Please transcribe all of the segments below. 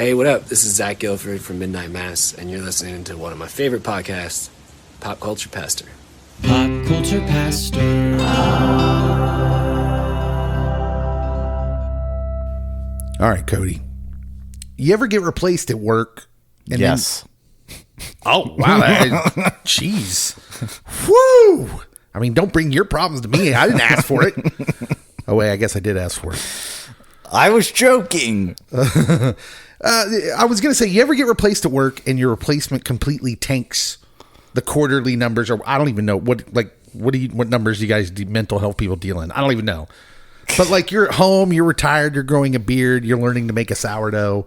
Hey, what up? This is Zach Guilford from Midnight Mass, and you're listening to one of my favorite podcasts, Pop Culture Pastor. Pop Culture Pastor. All right, Cody. You ever get replaced at work? And yes. Oh, wow. Jeez. Woo! I mean, don't bring your problems to me. I didn't ask for it. Oh, wait, I guess I did ask for it. I was joking. I was going to say, you ever get replaced at work and your replacement completely tanks the quarterly numbers? Or I don't even know. What numbers do you guys do mental health people deal in? I don't even know. But like you're at home, you're retired, you're growing a beard, you're learning to make a sourdough,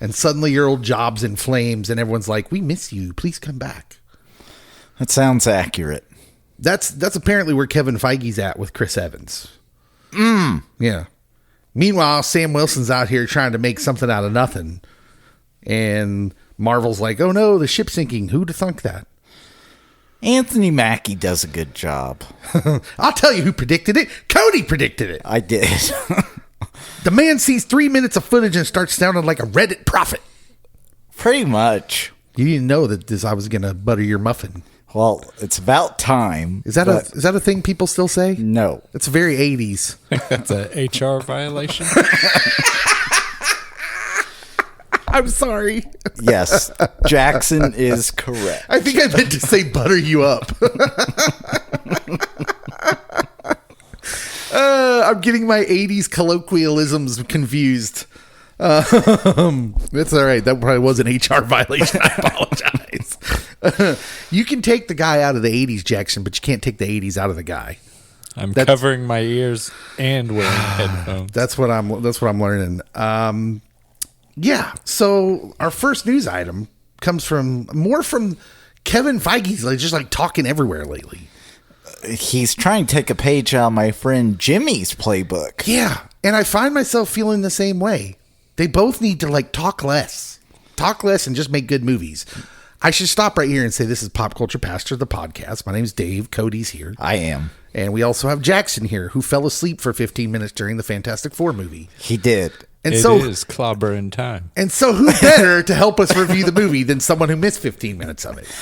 and suddenly your old job's in flames and everyone's like, we miss you. Please come back. That sounds accurate. That's apparently where Kevin Feige's at with Chris Evans. Yeah. Meanwhile, Sam Wilson's out here trying to make something out of nothing. And Marvel's like, oh no, the ship's sinking. Who'd have thunk that? Anthony Mackie does a good job. I'll tell you who predicted it. Cody predicted it. I did. The man sees 3 minutes of footage and starts sounding like a Reddit prophet. Pretty much. You didn't know that I was going to butter your muffin. Well, it's about time. Is that a thing people still say? No. It's very 80s. That's a HR violation. I'm sorry. Yes, Jackson is correct. I think I meant to say butter you up. I'm getting my 80s colloquialisms confused. That's all right. That probably was an HR violation. I apologize. You can take the guy out of the 80s, Jackson, but you can't take the 80s out of the guy. That's covering my ears and wearing headphones. That's what I'm learning. Yeah. So our first news item comes from Kevin Feige's just like talking everywhere lately. He's trying to take a page out of my friend Jimmy's playbook. Yeah. And I find myself feeling the same way. They both need to talk less and just make good movies. I should stop right here and say this is Pop Culture Pastor, the podcast. My name's Dave. Cody's here. I am. And we also have Jackson here, who fell asleep for 15 minutes during the Fantastic Four movie. He did. And it so is clobber in time. And so who better to help us review the movie than someone who missed 15 minutes of it?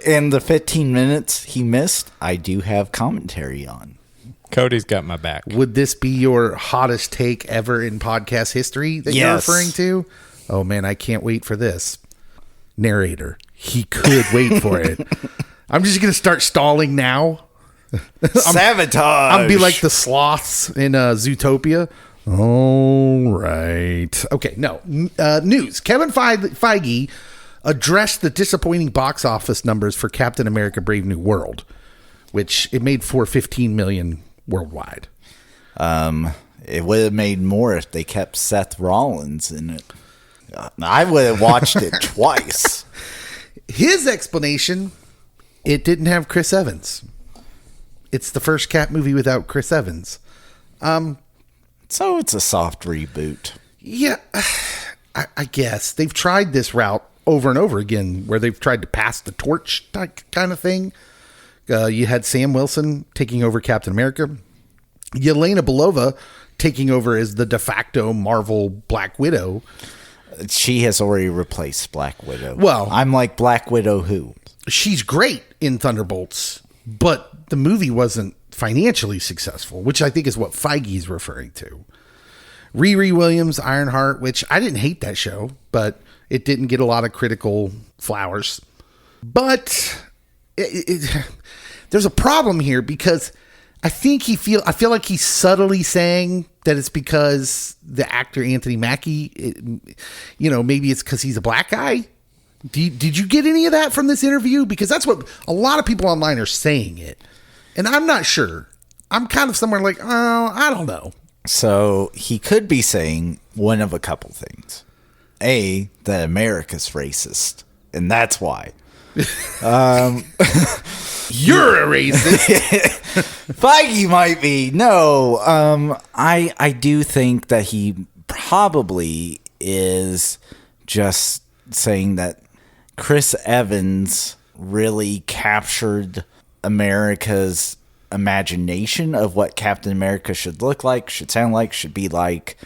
And the 15 minutes he missed, I do have commentary on. Cody's got my back. Would this be your hottest take ever in podcast history that you're referring to? Oh, man, I can't wait for this. Narrator, he could wait for it. I'm just going to start stalling now. Sabotage. I'll be like the sloths in Zootopia. All right. Okay, no. News. Kevin Feige addressed the disappointing box office numbers for Captain America Brave New World, which it made $415 million worldwide. It would have made more if they kept Seth Rollins in it. I would have watched it twice. His explanation, it didn't have Chris Evans. It's the first Cap movie without Chris Evans. So it's a soft reboot. Yeah, I guess. They've tried this route over and over again where they've tried to pass the torch kind of thing. You had Sam Wilson taking over Captain America. Yelena Belova taking over as the de facto Marvel Black Widow. She has already replaced Black Widow. Well, I'm like, Black Widow who? She's great in Thunderbolts, but the movie wasn't financially successful, which I think is what Feige's referring to. Riri Williams, Ironheart, which I didn't hate that show, but it didn't get a lot of critical flowers. But there's a problem here because I feel like he's subtly saying that it's because the actor Anthony Mackie, maybe it's because he's a black guy. Did you get any of that from this interview? Because that's what a lot of people online are saying it. And I'm not sure. I'm kind of somewhere like, oh, I don't know. So he could be saying one of a couple things. A, that America's racist. And that's why. You're a racist. Feige might be. No, I do think that he probably is just saying that Chris Evans really captured America's imagination of what Captain America should look like, should sound like, should be like.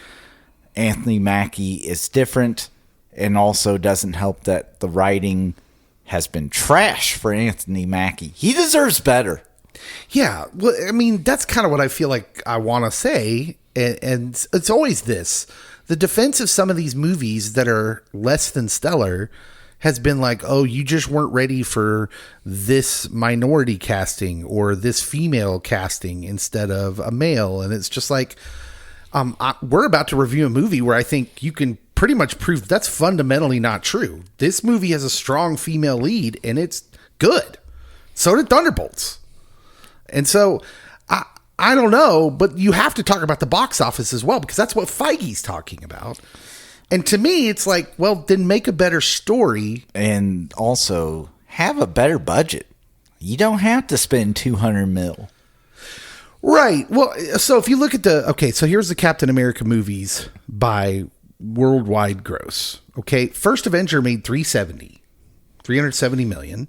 Anthony Mackie is different, And also doesn't help that the writing has been trash for Anthony Mackie. He deserves better. Yeah, well, I mean, that's kind of what I feel like I want to say. And it's always this. The defense of some of these movies that are less than stellar has been like, oh, you just weren't ready for this minority casting or this female casting instead of a male. And it's just like, we're about to review a movie where I think you can pretty much prove that's fundamentally not true. This movie has a strong female lead and it's good. So did Thunderbolts. And so I don't know, but you have to talk about the box office as well, because that's what Feige's talking about. And to me, it's like, well, then make a better story. And also have a better budget. You don't have to spend $200 million. Right. Well, so if you look at so here's the Captain America movies by worldwide gross. Okay. First Avenger made $370 million.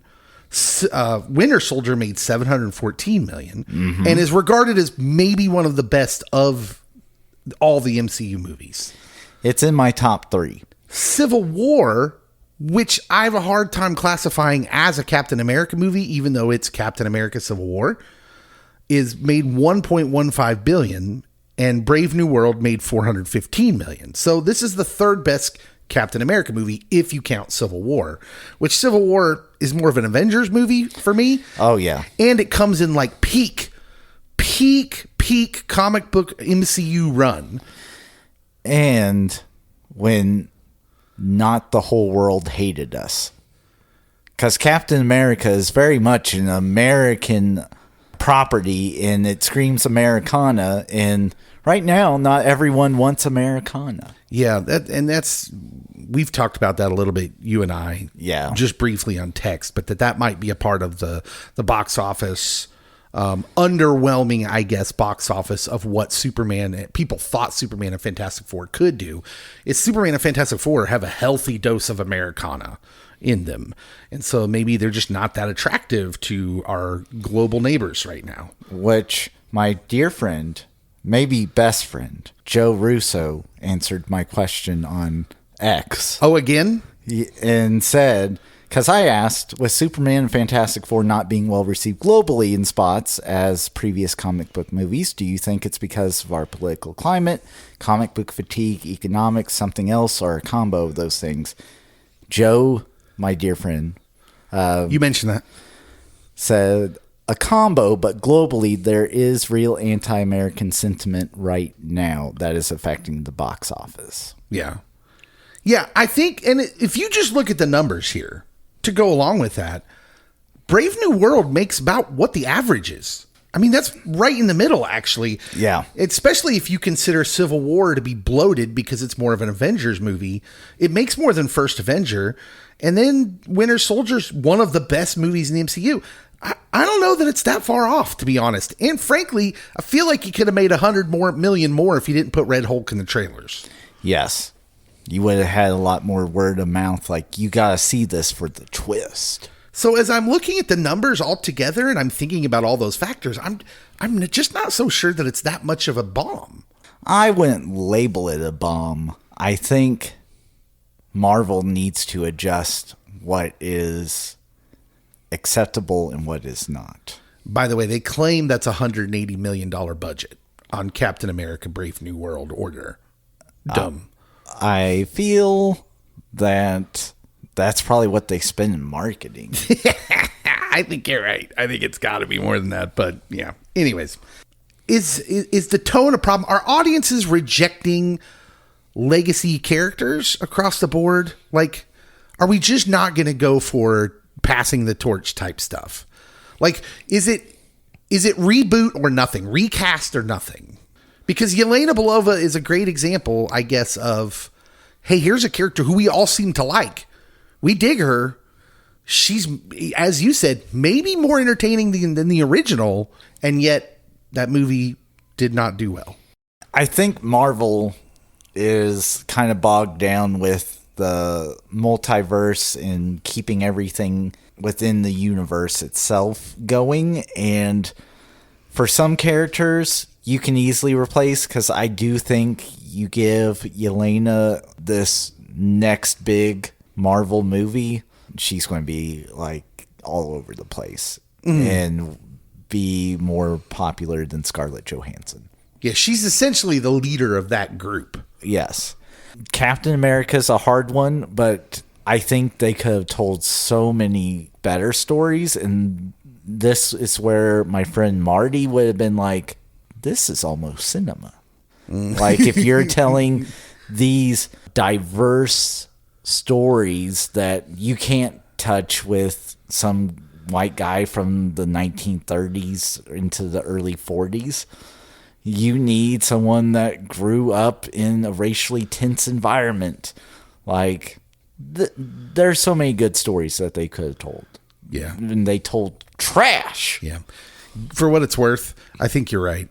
Winter Soldier made $714 million and is regarded as maybe one of the best of all the MCU movies. It's in my top 3. Civil War, which I have a hard time classifying as a Captain America movie, even though it's Captain America Civil War, is made $1.15 billion, and Brave New World made $415 million. So this is the third best Captain America movie if you count Civil War, which Civil War is more of an Avengers movie for me. Oh yeah. And it comes in like peak comic book MCU run. And when not the whole world hated us. Because Captain America is very much an American property and it screams Americana, and right now not everyone wants Americana. Yeah, we've talked about that a little bit, you and I. Yeah. Just briefly on text, but that might be a part of the box office, underwhelming, I guess, box office of what people thought Superman and Fantastic Four could do. Is Superman and Fantastic Four have a healthy dose of Americana in them. And so maybe they're just not that attractive to our global neighbors right now. Which my dear friend, maybe best friend, Joe Russo, answered my question on X. Oh, again? And said, because I asked, with Superman and Fantastic Four not being well received globally in spots as previous comic book movies, do you think it's because of our political climate, comic book fatigue, economics, something else, or a combo of those things? Joe, my dear friend, you mentioned that, said a combo, but globally there is real anti-American sentiment right now that is affecting the box office. Yeah. Yeah, I think, and if you just look at the numbers here to go along with that, Brave New World makes about what the average is. I mean, that's right in the middle, actually. Yeah. Especially if you consider Civil War to be bloated because it's more of an Avengers movie. It makes more than First Avenger. And then Winter Soldier's one of the best movies in the MCU. I don't know that it's that far off, to be honest. And frankly, I feel like you could have made $100 million more if you didn't put Red Hulk in the trailers. Yes. You would have had a lot more word of mouth, like, you got to see this for the twist. So as I'm looking at the numbers all together and I'm thinking about all those factors, I'm just not so sure that it's that much of a bomb. I wouldn't label it a bomb. I think Marvel needs to adjust what is acceptable and what is not. By the way, they claim that's a $180 million budget on Captain America Brave New World Order. Dumb. I feel that that's probably what they spend in marketing. I think you're right. I think it's got to be more than that. But yeah. Anyways, is the tone a problem? Are audiences rejecting legacy characters across the board? Like, are we just not going to go for passing the torch type stuff? Like, is it reboot or nothing? Recast or nothing? Because Yelena Belova is a great example, I guess, of, hey, here's a character who we all seem to like. We dig her. She's, as you said, maybe more entertaining than the original, and yet that movie did not do well. I think Marvel is kind of bogged down with the multiverse and keeping everything within the universe itself going. And for some characters, you can easily replace, because I do think you give Yelena this next big Marvel movie, she's going to be like all over the place and be more popular than Scarlett Johansson. Yeah, she's essentially the leader of that group. Yes. Captain America's a hard one, but I think they could have told so many better stories, and this is where my friend Marty would have been like, this is almost cinema. Like, if you're telling these diverse stories that you can't touch with some white guy from the 1930s into the early 40s, you need someone that grew up in a racially tense environment. Like, there's so many good stories that they could have told. Yeah. And they told trash. Yeah. For what it's worth, I think you're right.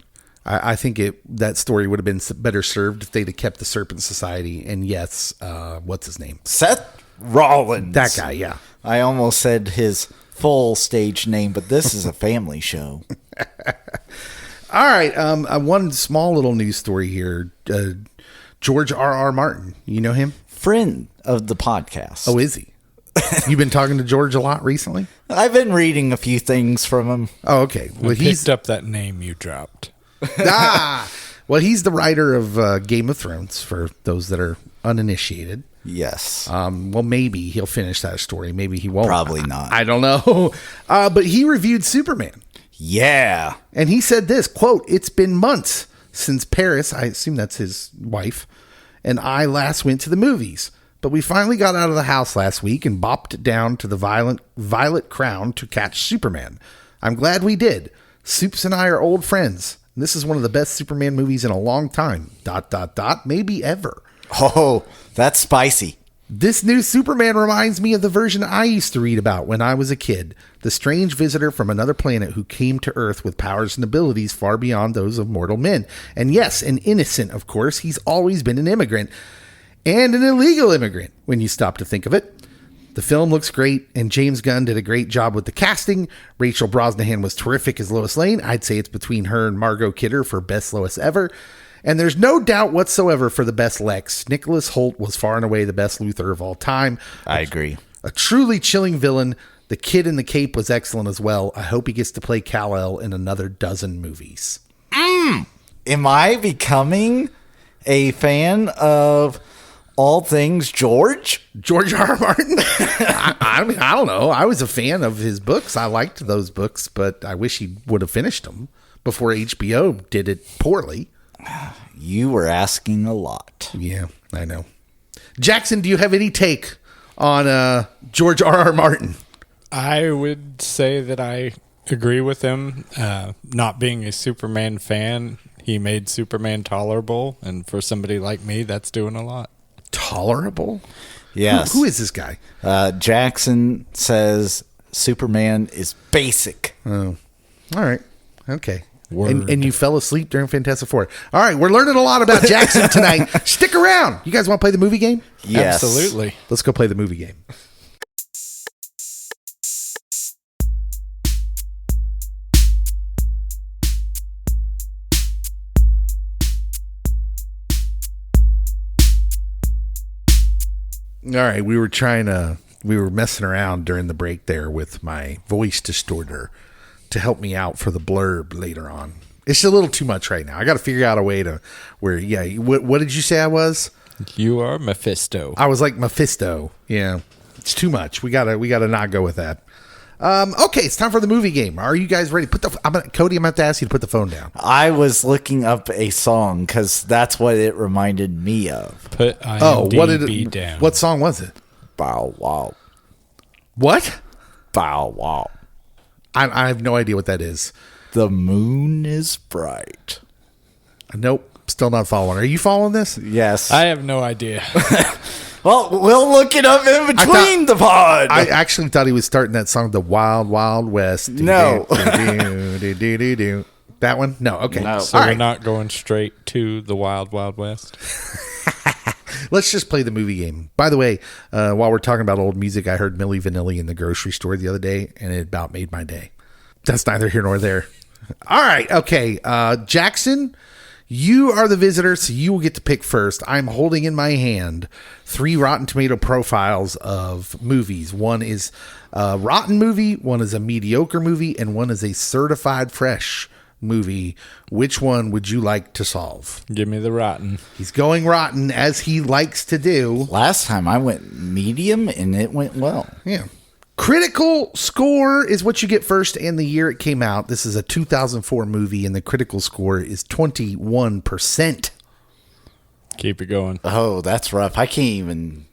I think that story would have been better served if they'd have kept the Serpent Society. And yes, what's his name? Seth Rollins. That guy, yeah. I almost said his full stage name, but this is a family show. All right. One small little news story here. George R.R. Martin. You know him? Friend of the podcast. Oh, is he? You've been talking to George a lot recently? I've been reading a few things from him. Oh, okay. Well, He's picked up that name you dropped. Well, he's the writer of Game of Thrones, for those that are uninitiated. Yes. Well, maybe he'll finish that story. Maybe he won't. Probably not. I don't know. But he reviewed Superman. Yeah. And he said this, quote, "It's been months since Paris," I assume that's his wife, "and I last went to the movies. But we finally got out of the house last week and bopped down to the Violet Crown to catch Superman. I'm glad we did. Supes and I are old friends. This is one of the best Superman movies in a long time. ... Maybe ever." Oh, that's spicy. "This new Superman reminds me of the version I used to read about when I was a kid. The strange visitor from another planet who came to Earth with powers and abilities far beyond those of mortal men. And yes, an innocent, of course. He's always been an immigrant. And an illegal immigrant, when you stop to think of it. The film looks great, and James Gunn did a great job with the casting. Rachel Brosnahan was terrific as Lois Lane. I'd say it's between her and Margot Kidder for best Lois ever. And there's no doubt whatsoever for the best Lex. Nicholas Hoult was far and away the best Luthor of all time. I agree. A truly chilling villain. The kid in the cape was excellent as well. I hope he gets to play Kal-El in another dozen movies." Am I becoming a fan of all things George R.R. Martin? I mean, I don't know. I was a fan of his books. I liked those books, but I wish he would have finished them before HBO did it poorly. You were asking a lot. Yeah, I know. Jackson, do you have any take on George R.R. Martin? I would say that I agree with him. Not being a Superman fan, he made Superman tolerable, and for somebody like me, that's doing a lot. Tolerable? Yes. Who is this guy? Jackson says Superman is basic. Oh, all right. Okay. Word. And you fell asleep during Fantastic Four. All right, we're learning a lot about Jackson tonight. Stick around. You guys want to play the movie game? Yes. Absolutely. Let's go play the movie game. All right, we were messing around during the break there with my voice distorter to help me out for the blurb later on. It's a little too much right now. I got to figure out a way to where, yeah. What did you say I was? You are Mephisto. I was like Mephisto. Yeah, it's too much. We gotta not go with that. Okay, it's time for the movie game. Are you guys ready? Cody, I'm gonna have to ask you to put the phone down. I was looking up a song because that's what it reminded me of. Put IMDb down. What song was it? Bow wow. What? Bow wow. I have no idea what that is. The moon is bright. Nope, still not following. Are you following this? Yes. I have no idea. Well, we'll look it up in between the pod. I actually thought he was starting that song, The Wild Wild West. No. That one? No. Okay. No. So All we're right. not going straight to the Wild Wild West. Let's just play the movie game. By the way, while we're talking about old music, I heard Milli Vanilli in the grocery store the other day, and it about made my day. That's neither here nor there. All right. Okay. Jackson, You are the visitor, so you will get to pick first. I'm holding in my hand 3 Rotten Tomato profiles of movies. One is a rotten movie, one is a mediocre movie, and one is a certified fresh movie. Which one would you like to solve? Give me the rotten. He's going rotten, as he likes to do. Last time I went medium and it went well. Yeah. Critical score is what you get first and the year it came out. This is a 2004 movie, and the critical score is 21%. Keep it going. Oh, that's rough. I can't even...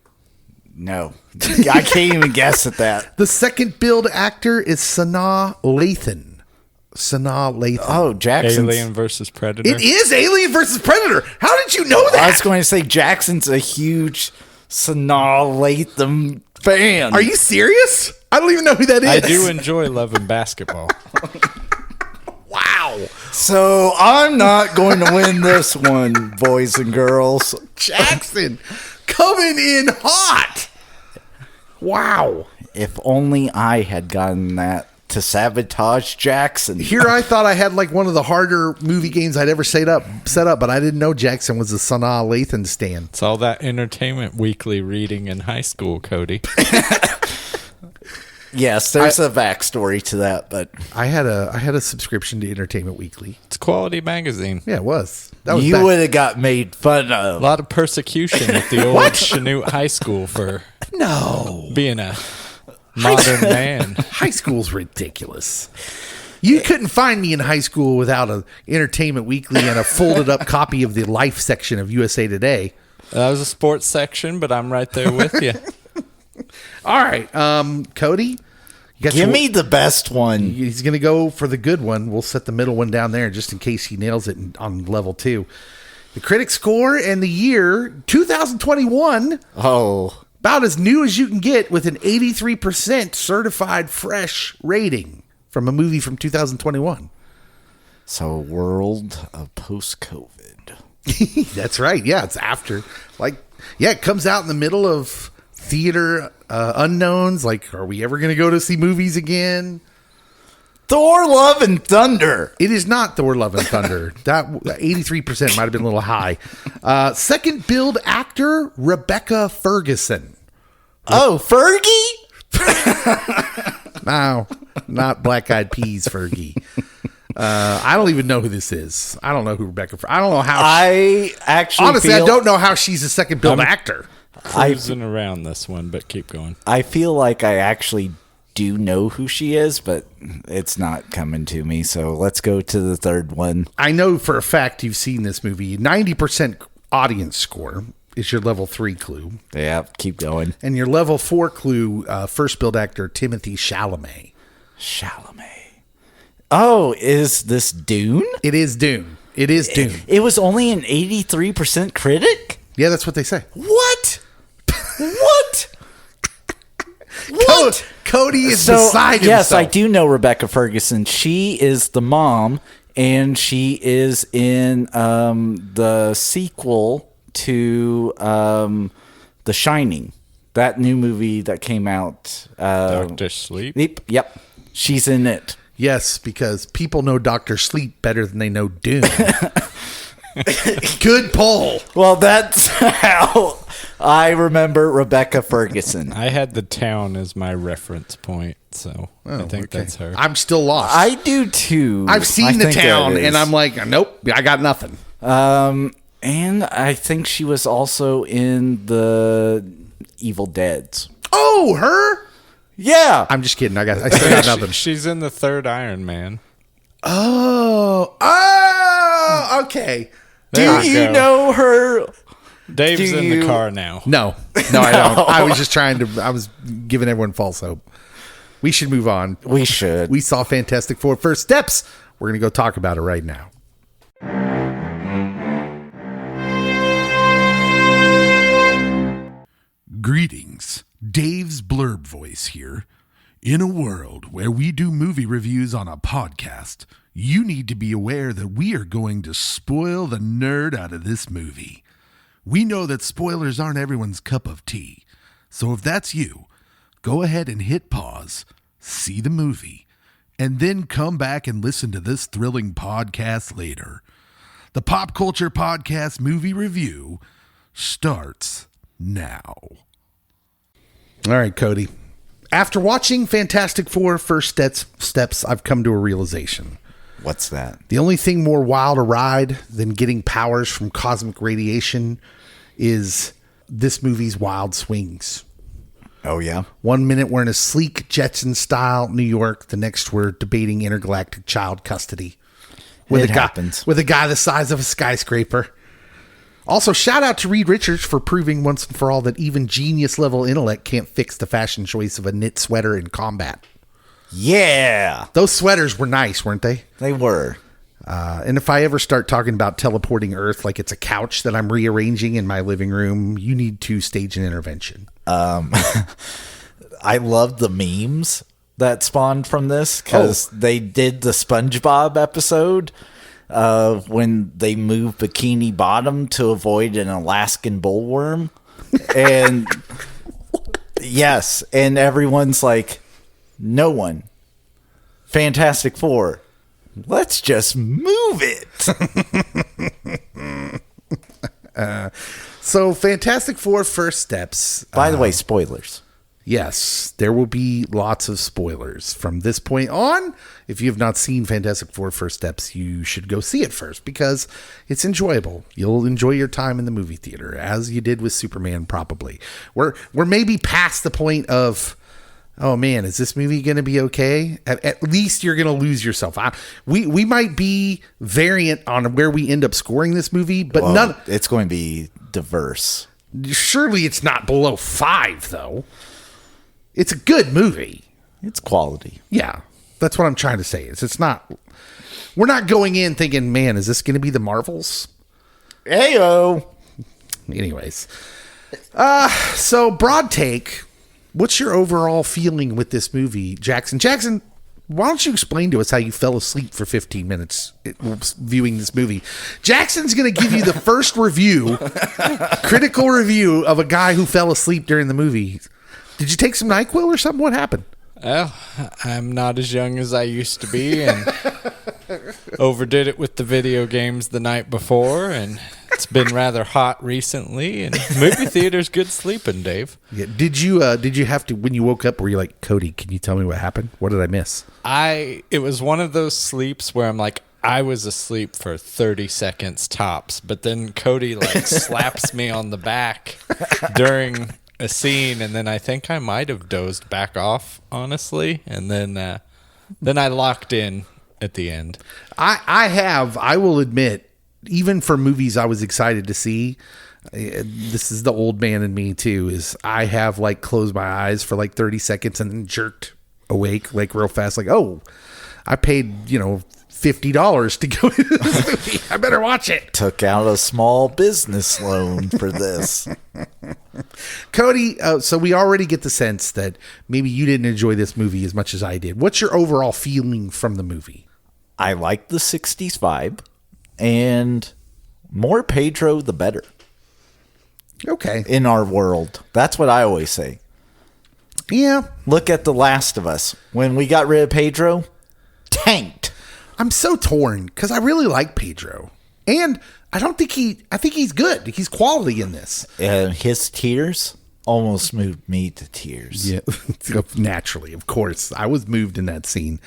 No. I can't even guess at that. The second billed actor is Sanaa Lathan. Oh, Jackson's... Alien versus Predator. It is Alien versus Predator. How did you know that? I was going to say Jackson's a huge Sanaa Lathan fan. Are you serious? I don't even know who that is. I do enjoy loving basketball. Wow. So I'm not going to win this one, boys and girls. Jackson coming in hot. Wow. If only I had gotten that to sabotage Jackson. Here I thought I had like one of the harder movie games I'd ever set up, but I didn't know Jackson was a Sanaa Lathan stan. It's all that Entertainment Weekly reading in high school, Cody. Yes, there's a backstory to that, but I had a subscription to Entertainment Weekly. It's a quality magazine. Yeah, it was. That was you would have got made fun A of. lot of persecution at the old Chanute High School for being a modern man. High school's ridiculous. You couldn't find me in high school without a Entertainment Weekly and a folded up copy of the Life section of USA Today. That was a sports section, but I'm right there with you. All right, Cody, Give me the best one. He's going to go for the good one. We'll set the middle one down there just in case he nails it on level 2. The critic score and the year 2021. Oh, about as new as you can get, with an 83% certified fresh rating from a movie from 2021. so a world of post-COVID. That's right. Yeah, it's after. It comes out in the middle of theater unknowns. Like, are we ever going to go to see movies again? Thor: Love and Thunder. It is not Thor: Love and Thunder. That 83% might have been a little high. Second billed actor, Rebecca Ferguson. Oh, Fergie? No, not Black Eyed Peas Fergie. I don't even know who this is. I don't know who Rebecca. I don't know how. I actually honestly, I don't know how she's a second billed actor. Cruising around this one, but keep going. I feel like I actually do know who she is, but it's not coming to me. So let's go to the third one. I know for a fact you've seen this movie. 90% audience score is your level 3 clue. Yeah, keep going. And your level 4 clue, first billed actor Timothée Chalamet. Oh, is this Dune? It is Dune. It is Dune. It was only an 83% critic? Yeah, that's what they say. What? What? What? Cody is beside himself. Yes, I do know Rebecca Ferguson. She is the mom, and she is in the sequel to The Shining, that new movie that came out. Dr. Sleep? Yep. She's in it. Yes, because people know Dr. Sleep better than they know Dune. Good poll. Well, that's how I remember Rebecca Ferguson. I had the town as my reference point, so I think that's her. I'm still lost. I do too. I've seen the town, and I'm like, nope, I got nothing. And I think she was also in the Evil Deads. Oh, her? Yeah. I'm just kidding. I still got nothing. She's in the third Iron Man. Oh, okay. Do you know her? Dave's in the car now. No, I don't. I was just I was giving everyone false hope. We should move on. We should. We saw Fantastic Four First Steps. We're going to go talk about it right now. Greetings. Dave's Blurb Voice here. In a world where we do movie reviews on a podcast, you need to be aware that we are going to spoil the nerd out of this movie. We know that spoilers aren't everyone's cup of tea, so if that's you, go ahead and hit pause, see the movie, and then come back and listen to this thrilling podcast later. The Pop Culture Podcast movie review starts now. All right, Cody. After watching Fantastic Four First Steps, I've come to a realization. What's that? The only thing more wild a ride than getting powers from cosmic radiation is this movie's wild swings. Oh, yeah? 1 minute we're in a sleek Jetson-style New York. The next we're debating intergalactic child custody. With a guy the size of a skyscraper. Also, shout out to Reed Richards for proving once and for all that even genius-level intellect can't fix the fashion choice of a knit sweater in combat. Yeah! Those sweaters were nice, weren't they? They were. And if I ever start talking about teleporting Earth like it's a couch that I'm rearranging in my living room, you need to stage an intervention. I love the memes that spawned from this because they did the SpongeBob episode when they moved Bikini Bottom to avoid an Alaskan bullworm. And yes, and everyone's like, no one. Fantastic Four. Let's just move it. So Fantastic Four First Steps. By the way, spoilers. Yes, there will be lots of spoilers from this point on. If you have not seen Fantastic Four First Steps, you should go see it first because it's enjoyable. You'll enjoy your time in the movie theater as you did with Superman, probably. We're maybe past the point of, oh man, is this movie going to be okay? At least you're going to lose yourself. We might be variant on where we end up scoring this movie, but it's going to be diverse. Surely it's not below 5, though. It's a good movie. It's quality. Yeah, that's what I'm trying to say. It's not. We're not going in thinking, man, is this going to be the Marvels? Heyo. Anyways, so broad take. What's your overall feeling with this movie, Jackson? Jackson, why don't you explain to us how you fell asleep for 15 minutes viewing this movie? Jackson's going to give you the first critical review of a guy who fell asleep during the movie. Did you take some NyQuil or something? What happened? Well, I'm not as young as I used to be and overdid it with the video games the night before, and it's been rather hot recently, and movie theater's good sleeping, Dave. Yeah. Did you have to, when you woke up, were you like, Cody, can you tell me what happened? What did I miss? It was one of those sleeps where I'm like, I was asleep for 30 seconds tops, but then Cody slaps me on the back during a scene, and then I think I might have dozed back off, honestly, and then I locked in at the end. I will admit, even for movies I was excited to see, this is the old man in me too, is I have closed my eyes for 30 seconds and then jerked awake real fast, oh, I paid $50 to go to this movie. I better watch it. Took out a small business loan for this. Cody, so we already get the sense that maybe you didn't enjoy this movie as much as I did. What's your overall feeling from the movie? I like the 60s vibe, and more Pedro, the better. Okay. In our world. That's what I always say. Yeah. Look at The Last of Us. When we got rid of Pedro, tanked. I'm so torn because I really like Pedro, and I think he's good. He's quality in this. His tears almost moved me to tears. Yeah, naturally, of course. I was moved in that scene.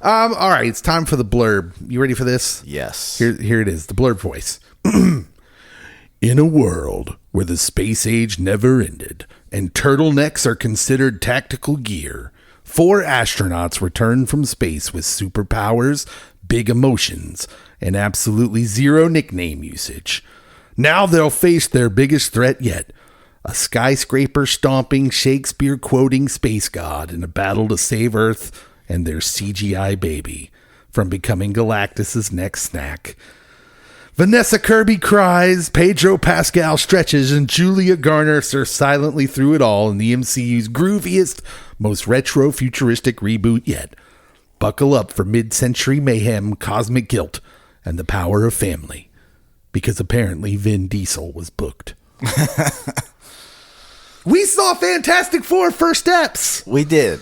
All right, it's time for the blurb. You ready for this? Yes. Here it is, the blurb voice. In a world where the space age never ended and turtlenecks are considered tactical gear, 4 astronauts return from space with superpowers, big emotions, and absolutely zero nickname usage. Now they'll face their biggest threat yet, a skyscraper-stomping, Shakespeare-quoting space god in a battle to save Earth and their CGI baby from becoming Galactus's next snack. Vanessa Kirby cries, Pedro Pascal stretches, and Julia Garner surfs silently through it all in the MCU's grooviest, most retro-futuristic reboot yet. Buckle up for mid-century mayhem, cosmic guilt, and the power of family. Because apparently Vin Diesel was booked. We saw Fantastic Four First Steps. We did.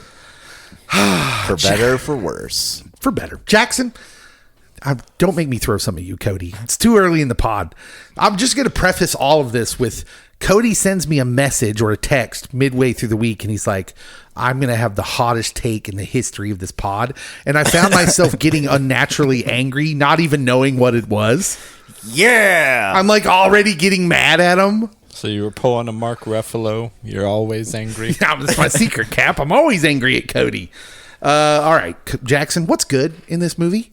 For better or for worse. For better. Jackson, Don't make me throw some at you, Cody. It's too early in the pod. I'm just going to preface all of this with Cody sends me a message or a text midway through the week, and he's like, I'm going to have the hottest take in the history of this pod. And I found myself getting unnaturally angry, not even knowing what it was. Yeah. I'm like already getting mad at him. So you were pulling a Mark Ruffalo. You're always angry. That's my secret, Cap. I'm always angry at Cody. All right, Jackson, what's good in this movie?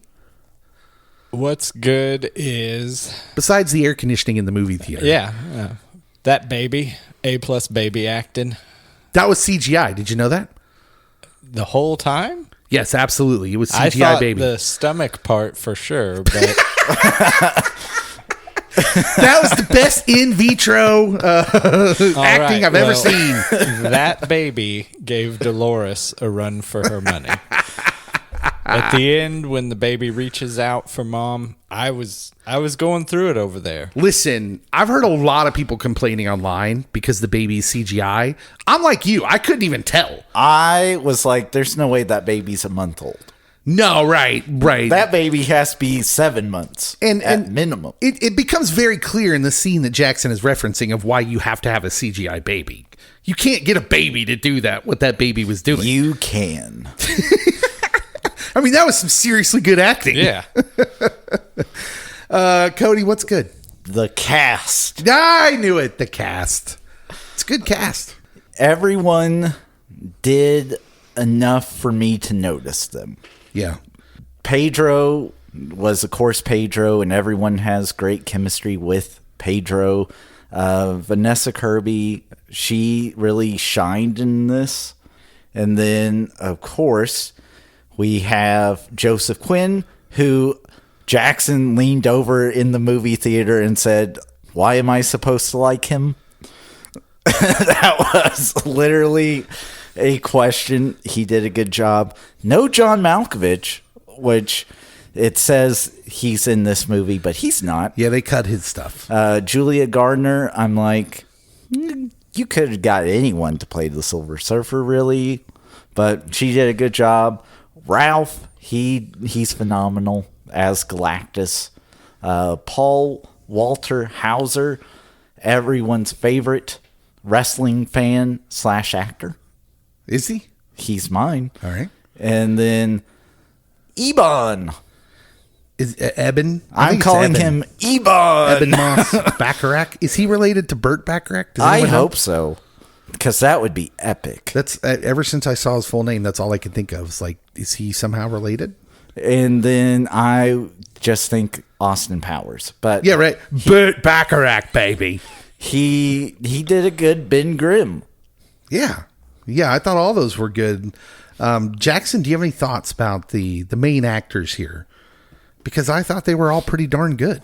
What's good is... Besides the air conditioning in the movie theater. Yeah. That baby. A+ baby acting. That was CGI. Did you know that? The whole time? Yes, absolutely. It was CGI, I thought baby. the stomach part for sure, but... That was the best in vitro acting I've ever seen. That baby gave Dolores a run for her money. At the end, when the baby reaches out for mom, I was going through it over there. Listen, I've heard a lot of people complaining online because the baby's CGI. I'm like you. I couldn't even tell. I was like, there's no way that baby's a month old. No, right. That baby has to be 7 months at minimum. It becomes very clear in the scene that Jackson is referencing of why you have to have a CGI baby. You can't get a baby to do that, what that baby was doing. You can. I mean, that was some seriously good acting. Yeah. Cody, what's good? The cast. I knew it. The cast. It's a good cast. Everyone did enough for me to notice them. Yeah. Pedro was, of course, Pedro, and everyone has great chemistry with Pedro. Vanessa Kirby, she really shined in this. And then, of course, we have Joseph Quinn, who Jackson leaned over in the movie theater and said, why am I supposed to like him? That was literally a question. He did a good job. No John Malkovich, which it says he's in this movie, but he's not. Yeah, they cut his stuff. Julia Gardner, I'm like, you could have got anyone to play the Silver Surfer, really, but she did a good job. Ralph, he's phenomenal as Galactus. Paul Walter Hauser, everyone's favorite wrestling fan / actor. Is he? He's mine. All right. And then Ebon. Is Eben? I'm calling him Ebon. Eben Moss Bacharach. Is he related to Burt Bacharach? Does I anyone know? hope so, because that would be epic. That's ever since I saw his full name, that's all I could think of. It's like, is he somehow related? And then I just think Austin Powers. But yeah, right. Burt Bacharach, baby. He did a good Ben Grimm. Yeah. Yeah, I thought all those were good. Jackson, do you have any thoughts about the main actors here? Because I thought they were all pretty darn good.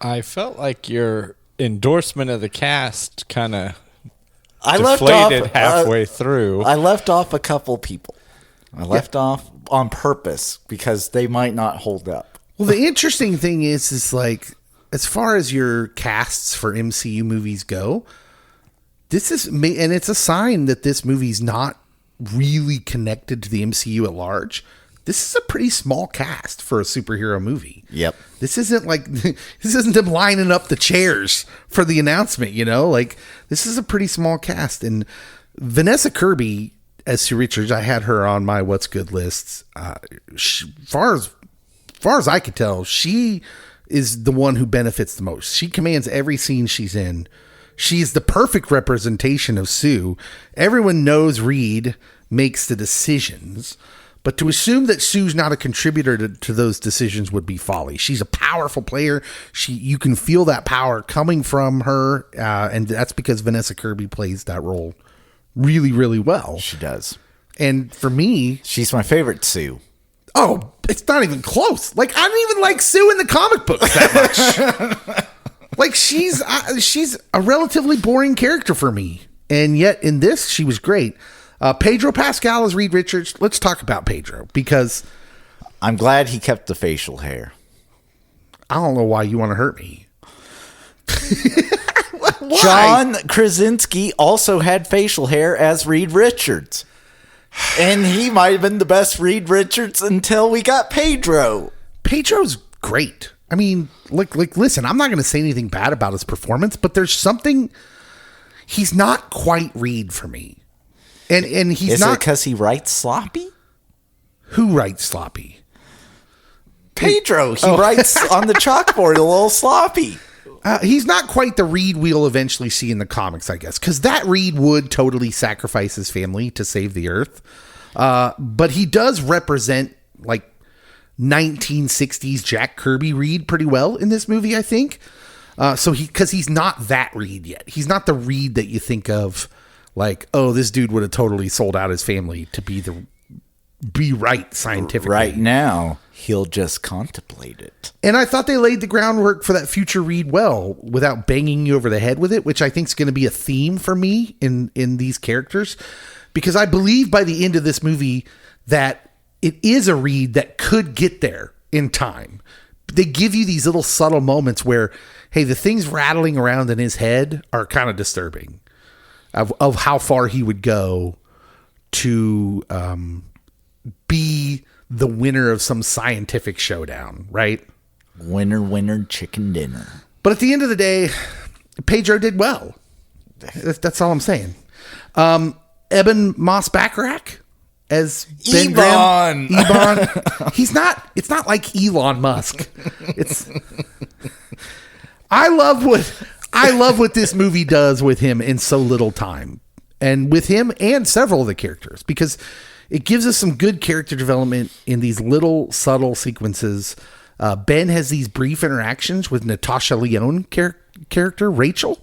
I felt like your endorsement of the cast kind of left off halfway through. I left off a couple people. I left off on purpose because they might not hold up. Well, the interesting thing is like, as far as your casts for MCU movies go, this is, and it's a sign that this movie's not really connected to the MCU at large. This is a pretty small cast for a superhero movie. Yep. This isn't them lining up the chairs for the announcement, you know? Like, this is a pretty small cast. And Vanessa Kirby as Sue Richards, I had her on my What's Good lists. Far as I could tell, she is the one who benefits the most. She commands every scene she's in. She's the perfect representation of Sue. Everyone knows Reed makes the decisions, but to assume that Sue's not a contributor to those decisions would be folly. She's a powerful player. You can feel that power coming from her, and that's because Vanessa Kirby plays that role really, really well. She does. And for me, she's my favorite Sue. Oh, it's not even close. Like, I don't even like Sue in the comic books that much. Like, she's a relatively boring character for me. And yet in this, she was great. Pedro Pascal as Reed Richards. Let's talk about Pedro, because I'm glad he kept the facial hair. I don't know why you want to hurt me. Why? John Krasinski also had facial hair as Reed Richards. And he might have been the best Reed Richards until we got Pedro. Pedro's great. I mean, listen, I'm not going to say anything bad about his performance, but there's something. He's not quite Reed for me, and he's Is not it because he writes sloppy? Who writes sloppy? Pedro. He writes on the chalkboard a little sloppy. He's not quite the Reed we'll eventually see in the comics, I guess, because that Reed would totally sacrifice his family to save the Earth. But he does represent like 1960s Jack Kirby Reed pretty well in this movie, I think. Because he's not that Reed yet. He's not the Reed that you think of, like, oh, this dude would have totally sold out his family to be right scientifically. Right now, he'll just contemplate it. And I thought they laid the groundwork for that future Reed well without banging you over the head with it, which I think is going to be a theme for me in these characters. Because I believe by the end of this movie that it is a Reed that could get there in time. They give you these little subtle moments where, hey, the things rattling around in his head are kind of disturbing of how far he would go to be the winner of some scientific showdown, right? Winner, chicken dinner. But at the end of the day, Pedro did well. That's all I'm saying. Eben Moss-Bacharach as Ben Graham. Ebon. It's not like Elon Musk. I love what this movie does with him in so little time. And with him and several of the characters, because it gives us some good character development in these little subtle sequences. Ben has these brief interactions with Natasha Lyonne character, Rachel.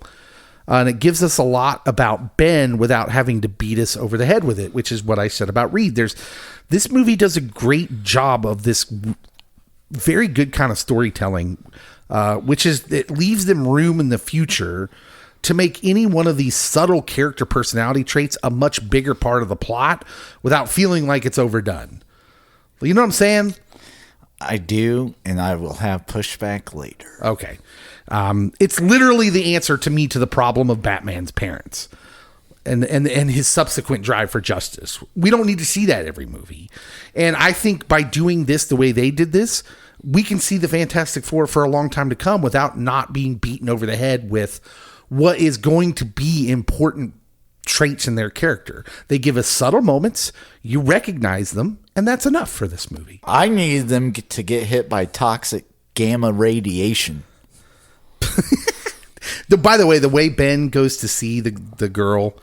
And it gives us a lot about Ben without having to beat us over the head with it, which is what I said about Reed. This movie does a great job of this very good kind of storytelling, which is it leaves them room in the future to make any one of these subtle character personality traits a much bigger part of the plot without feeling like it's overdone. You know what I'm saying? I do, and I will have pushback later. Okay. It's literally the answer to me to the problem of Batman's parents and his subsequent drive for justice. We don't need to see that every movie. And I think by doing this the way they did this, we can see the Fantastic Four for a long time to come without not being beaten over the head with what is going to be important traits in their character. They give us subtle moments, you recognize them, and that's enough for this movie. I needed them to get hit by toxic gamma radiation. By the way Ben goes to see the girl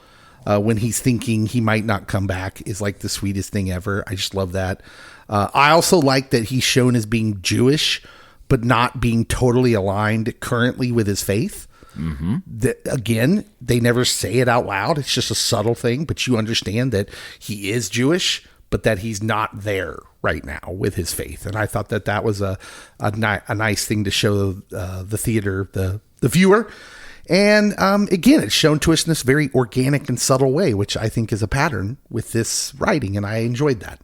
when he's thinking he might not come back is like the sweetest thing ever. I just love that. I also like that he's shown as being Jewish, but not being totally aligned currently with his faith. Mm-hmm. Again, they never say it out loud. It's just a subtle thing, but you understand that he is Jewish, but that he's not there right now with his faith. And I thought that was a nice thing to show the theater, the viewer. And again, it's shown to us in this very organic and subtle way, which I think is a pattern with this writing, and I enjoyed that.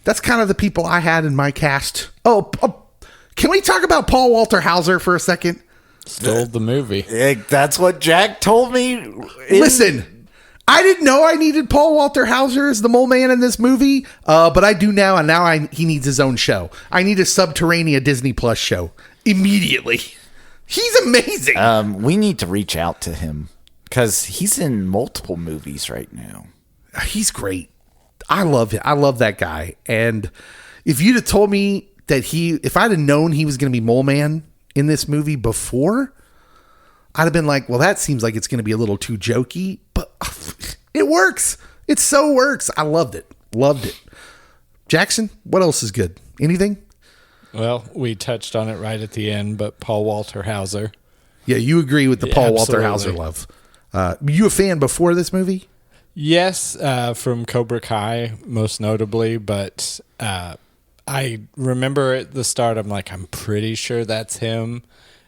That's kind of the people I had in my cast. Oh, can we talk about Paul Walter Hauser for a second? Stole the movie. That's what Jack told me. Listen, I didn't know I needed Paul Walter Hauser as the mole man in this movie, but I do now, and now he needs his own show. I need a Subterranea Disney Plus show immediately. He's amazing. We need to reach out to him because he's in multiple movies right now. He's great. I love it. I love that guy. And if you'd have told me that if I'd have known he was going to be Mole Man in this movie before, I'd have been like, well, that seems like it's going to be a little too jokey, but it works. It so works. I loved it. Loved it. Jackson, what else is good? Anything? Well, we touched on it right at the end, but Paul Walter Hauser. Yeah, you agree with the Paul Walter Absolutely. Hauser love. You a fan before this movie? Yes, from Cobra Kai, most notably, but I remember at the start, I'm like, I'm pretty sure that's him.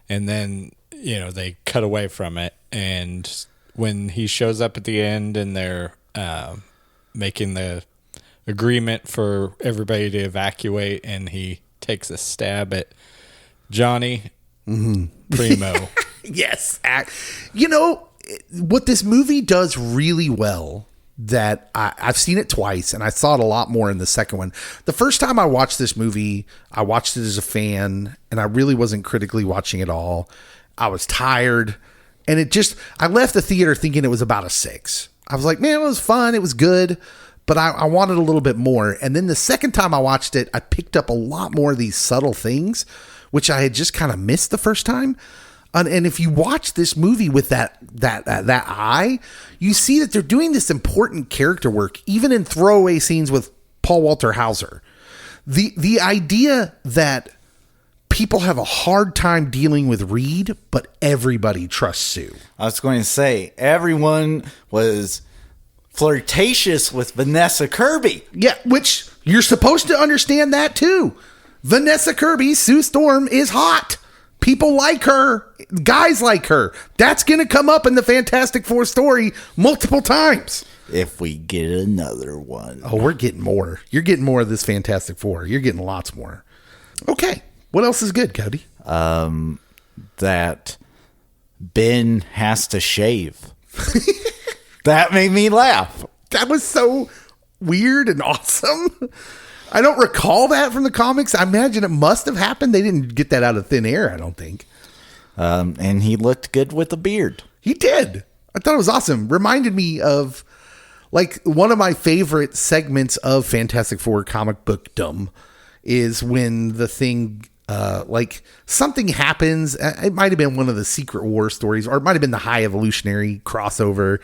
And then, they cut away from it. And when he shows up at the end and they're making the agreement for everybody to evacuate and he takes a stab at Johnny Primo. Yes. What this movie does really well that I've seen it twice, and I saw it a lot more in the second one. The first time I watched this movie, I watched it as a fan, and I really wasn't critically watching it all. I was tired, and I left the theater thinking it was about a 6. I was like, man, it was fun, it was good, but I wanted a little bit more. And then the second time I watched it, I picked up a lot more of these subtle things, which I had just kind of missed the first time. And if you watch this movie with that eye, you see that they're doing this important character work, even in throwaway scenes with Paul Walter Hauser. The idea that people have a hard time dealing with Reed, but everybody trusts Sue. I was going to say, everyone was flirtatious with Vanessa Kirby. Yeah, which you're supposed to understand that too. Vanessa Kirby, Sue Storm, is hot. People like her. Guys like her. That's going to come up in the Fantastic Four story multiple times. If we get another one. Oh, we're getting more. You're getting more of this Fantastic Four. You're getting lots more. Okay. What else is good, Cody? That Ben has to shave. That made me laugh. That was so weird and awesome. I don't recall that from the comics. I imagine it must have happened. They didn't get that out of thin air, I don't think. And he looked good with a beard. He did. I thought it was awesome. Reminded me of like one of my favorite segments of Fantastic Four comic bookdom is when the thing like something happens. It might have been one of the Secret War stories, or it might have been the High Evolutionary crossover.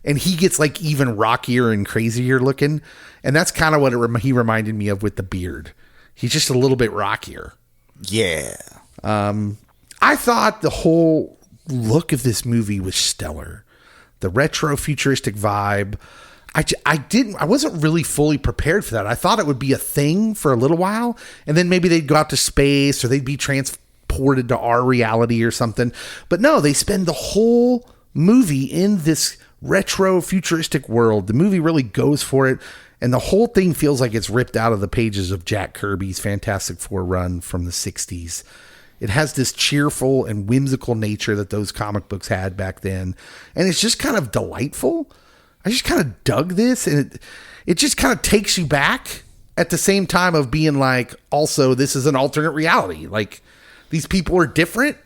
And he gets like even rockier and crazier looking. And that's kind of what he reminded me of with the beard. He's just a little bit rockier. Yeah. I thought the whole look of this movie was stellar. The retro-futuristic vibe. I wasn't really fully prepared for that. I thought it would be a thing for a little while, and then maybe they'd go out to space or they'd be transported to our reality or something. But no, they spend the whole movie in this retro-futuristic world. The movie really goes for it, and the whole thing feels like it's ripped out of the pages of Jack Kirby's Fantastic Four run from the 60s. It has this cheerful and whimsical nature that those comic books had back then. And it's just kind of delightful. I just kind of dug this. And it just kind of takes you back at the same time of being like, also, this is an alternate reality. Like, these people are different,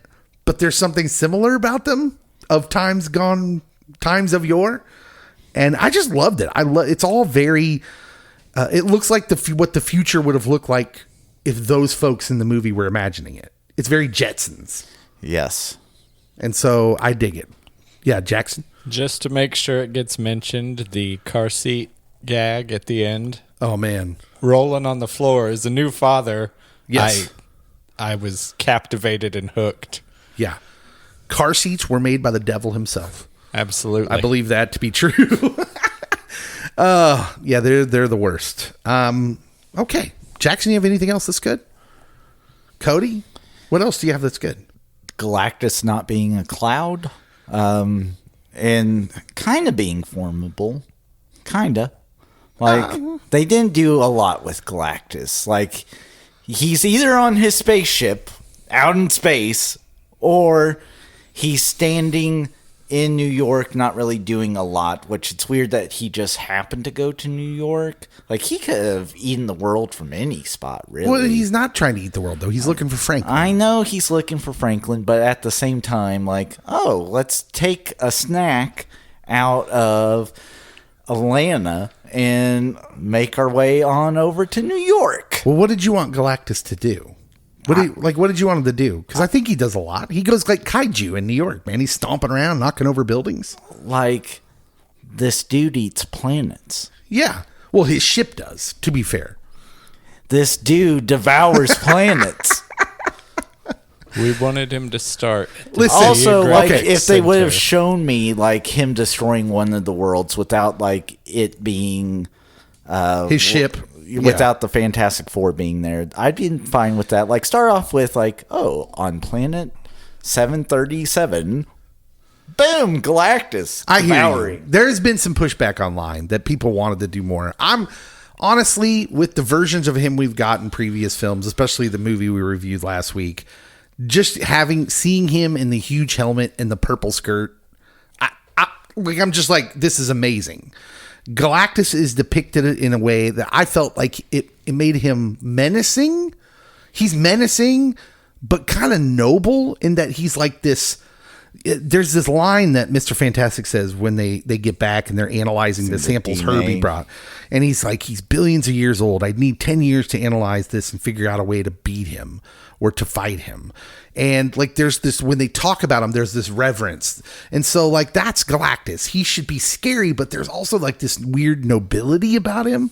but there's something similar about them of times of yore. And I just loved it. It's all very, it looks like what the future would have looked like if those folks in the movie were imagining it. It's very Jetsons. Yes. And so I dig it. Yeah, Jackson? Just to make sure it gets mentioned, the car seat gag at the end. Oh, man. Rolling on the floor as a new father. Yes. I was captivated and hooked. Yeah. Car seats were made by the devil himself. Absolutely. I believe that to be true. Yeah, they're the worst. Okay. Jackson, you have anything else that's good? Cody? What else do you have that's good? Galactus not being a cloud, and kind of being formable. Kind of. Like, they didn't do a lot with Galactus. Like, he's either on his spaceship out in space, or he's standing in New York, not really doing a lot, which it's weird that he just happened to go to New York. Like, he could have eaten the world from any spot, really. Well, he's not trying to eat the world, though. He's looking for Franklin. I know he's looking for Franklin, but at the same time, like, oh, let's take a snack out of Atlanta and make our way on over to New York. Well, what did you want Galactus to do? What did you want him to do? Because I think he does a lot. He goes like kaiju in New York, man. He's stomping around, knocking over buildings. Like, this dude eats planets. Yeah. Well, his ship does, to be fair. This dude devours planets. We wanted him to start. Listen, Also, like, okay, if they would have shown me, like, him destroying one of the worlds without, like, it being... his ship. Without the Fantastic Four being there, I'd be fine with that. Like, start off with, like, oh, on planet 737, boom, Galactus. I hear you. There's been some pushback online that people wanted to do more. I'm honestly, with the versions of him we've got in previous films, especially the movie we reviewed last week, just seeing him in the huge helmet and the purple skirt, I'm just like, this is amazing. Galactus is depicted in a way that I felt like it made him menacing. He's menacing, but kind of noble in that he's like this. There's this line that Mr. Fantastic says when they get back and they're analyzing the samples Herbie brought. And he's like, he's billions of years old. I'd need 10 years to analyze this and figure out a way to beat him or to fight him. And like, there's this, when they talk about him, there's this reverence. And so like, that's Galactus. He should be scary, but there's also like this weird nobility about him.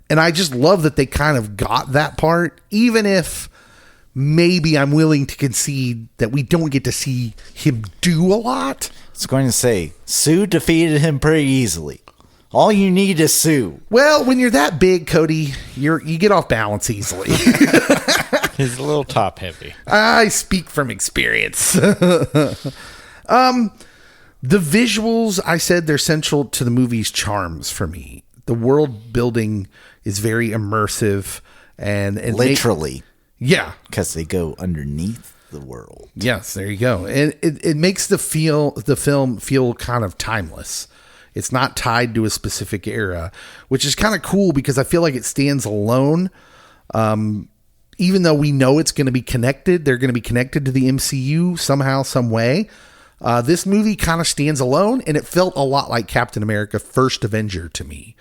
And I just love that they kind of got that part, even if maybe I'm willing to concede that we don't get to see him do a lot. I was going to say, Sue defeated him pretty easily. All you need is Sue. Well, when you're that big, Cody, you get off balance easily. He's a little top heavy. I speak from experience. The visuals, I said they're central to the movie's charms for me. The world building is very immersive and literally. Yeah. Because they go underneath the world. Yes, there you go. And it makes the film feel kind of timeless. It's not tied to a specific era, which is kind of cool because I feel like it stands alone. Even though we know it's going to be connected, they're going to be connected to the MCU somehow, some way. This movie kind of stands alone, and it felt a lot like Captain America: First Avenger to me,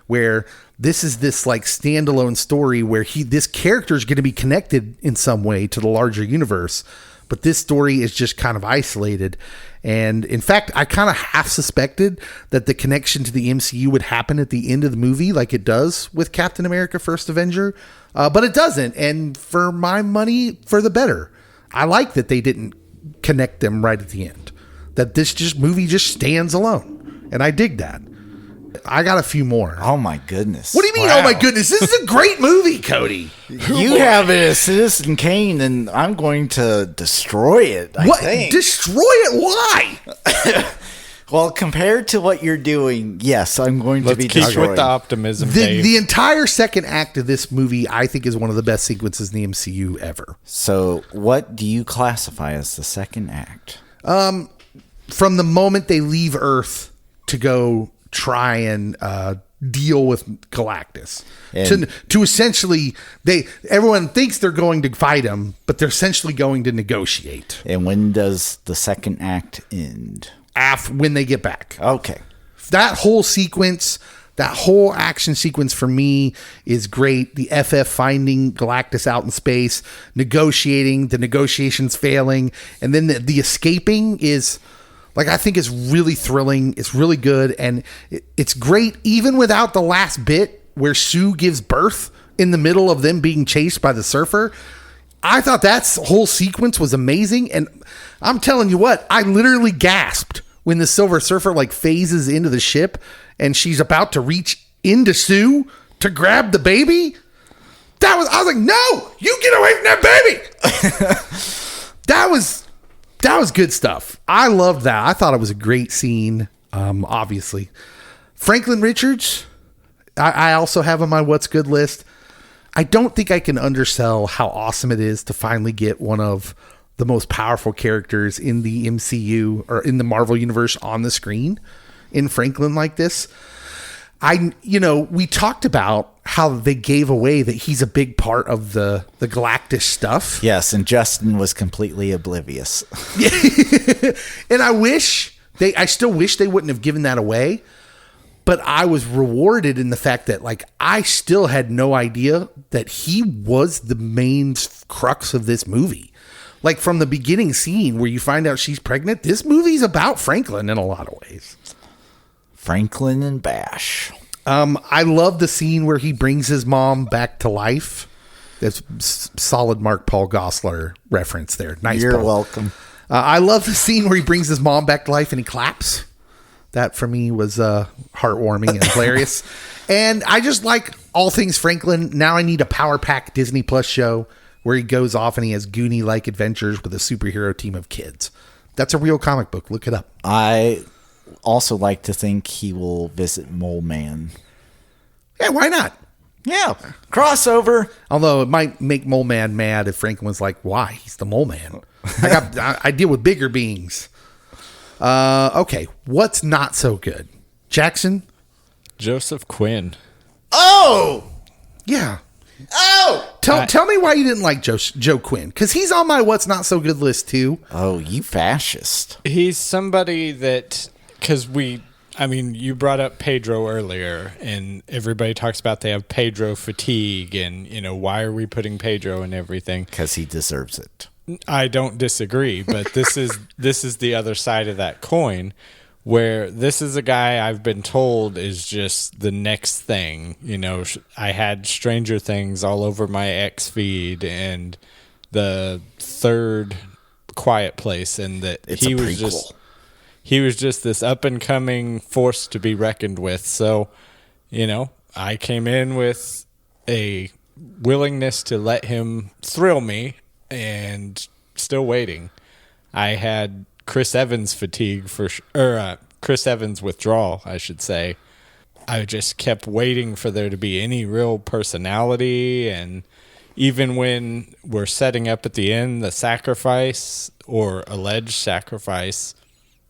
where this is this like standalone story where this character is going to be connected in some way to the larger universe, but this story is just kind of isolated. And in fact, I kind of half suspected that the connection to the MCU would happen at the end of the movie, like it does with Captain America: First Avenger, but it doesn't. And for my money, for the better. I like that they didn't connect them right at the end. That this movie just stands alone, and I dig that. I got a few more. Oh my goodness! What do you mean? Wow. Oh my goodness! This is a great movie, Cody. You have it as Citizen Kane, and I'm going to destroy it. I think. Destroy it? Why? Well, compared to what you're doing, yes, I'm going to be keep destroying. with the optimism. Dave. The entire second act of this movie, I think, is one of the best sequences in the MCU ever. So, what do you classify as the second act? From the moment they leave Earth to go try and deal with Galactus, to essentially everyone thinks they're going to fight him, but they're essentially going to negotiate. And when does the second act end? When they get back. Okay. That whole sequence, that whole action sequence for me is great. The FF finding Galactus out in space, negotiating, the negotiations failing, and then the escaping is, like, I think it's really thrilling. It's really good, and it's great even without the last bit where Sue gives birth in the middle of them being chased by the surfer. I thought that whole sequence was amazing, and I'm telling you what, I literally gasped when the Silver Surfer like phases into the ship and she's about to reach into Sue to grab the baby. I was like, no, you get away from that baby. That was good stuff. I loved that. I thought it was a great scene. Obviously, Franklin Richards, I also have on my what's good list. I don't think I can undersell how awesome it is to finally get one of the most powerful characters in the MCU or in the Marvel universe on the screen in Franklin like this. We talked about how they gave away that he's a big part of the Galactus stuff. Yes, and Justin was completely oblivious. And I still wish they wouldn't have given that away. But I was rewarded in the fact that, like, I still had no idea that he was the main crux of this movie. Like, from the beginning scene where you find out she's pregnant, this movie's about Franklin in a lot of ways. Franklin and Bash. I love the scene where he brings his mom back to life. That's solid Mark Paul Gosselaar reference there. Nice. You're welcome. I love the scene where he brings his mom back to life and he claps. That for me was heartwarming and hilarious. And I just like all things Franklin. Now I need a Power Pack Disney Plus show where he goes off and he has Goonie-like adventures with a superhero team of kids. That's a real comic book. Look it up. I also like to think he will visit Mole Man. Yeah, why not? Yeah, crossover. Although it might make Mole Man mad if Franklin was like, why? He's the Mole Man. I deal with bigger beings. Okay, what's not so good? Jackson, Joseph Quinn. Oh! Yeah. Oh! Tell me why you didn't like Joe Quinn, because he's on my what's not so good list too. Oh, you fascist. He's somebody that, because you brought up Pedro earlier, and everybody talks about they have Pedro fatigue, and, why are we putting Pedro in everything? Because he deserves it. I don't disagree, but this is the other side of that coin, where this is a guy I've been told is just the next thing. I had Stranger Things all over my X feed and the third Quiet Place, and that he was just this up and coming force to be reckoned with. So, I came in with a willingness to let him thrill me, and still waiting. I had Chris Evans fatigue Chris Evans withdrawal, I should say. I just kept waiting for there to be any real personality, and even when we're setting up at the end the sacrifice or alleged sacrifice,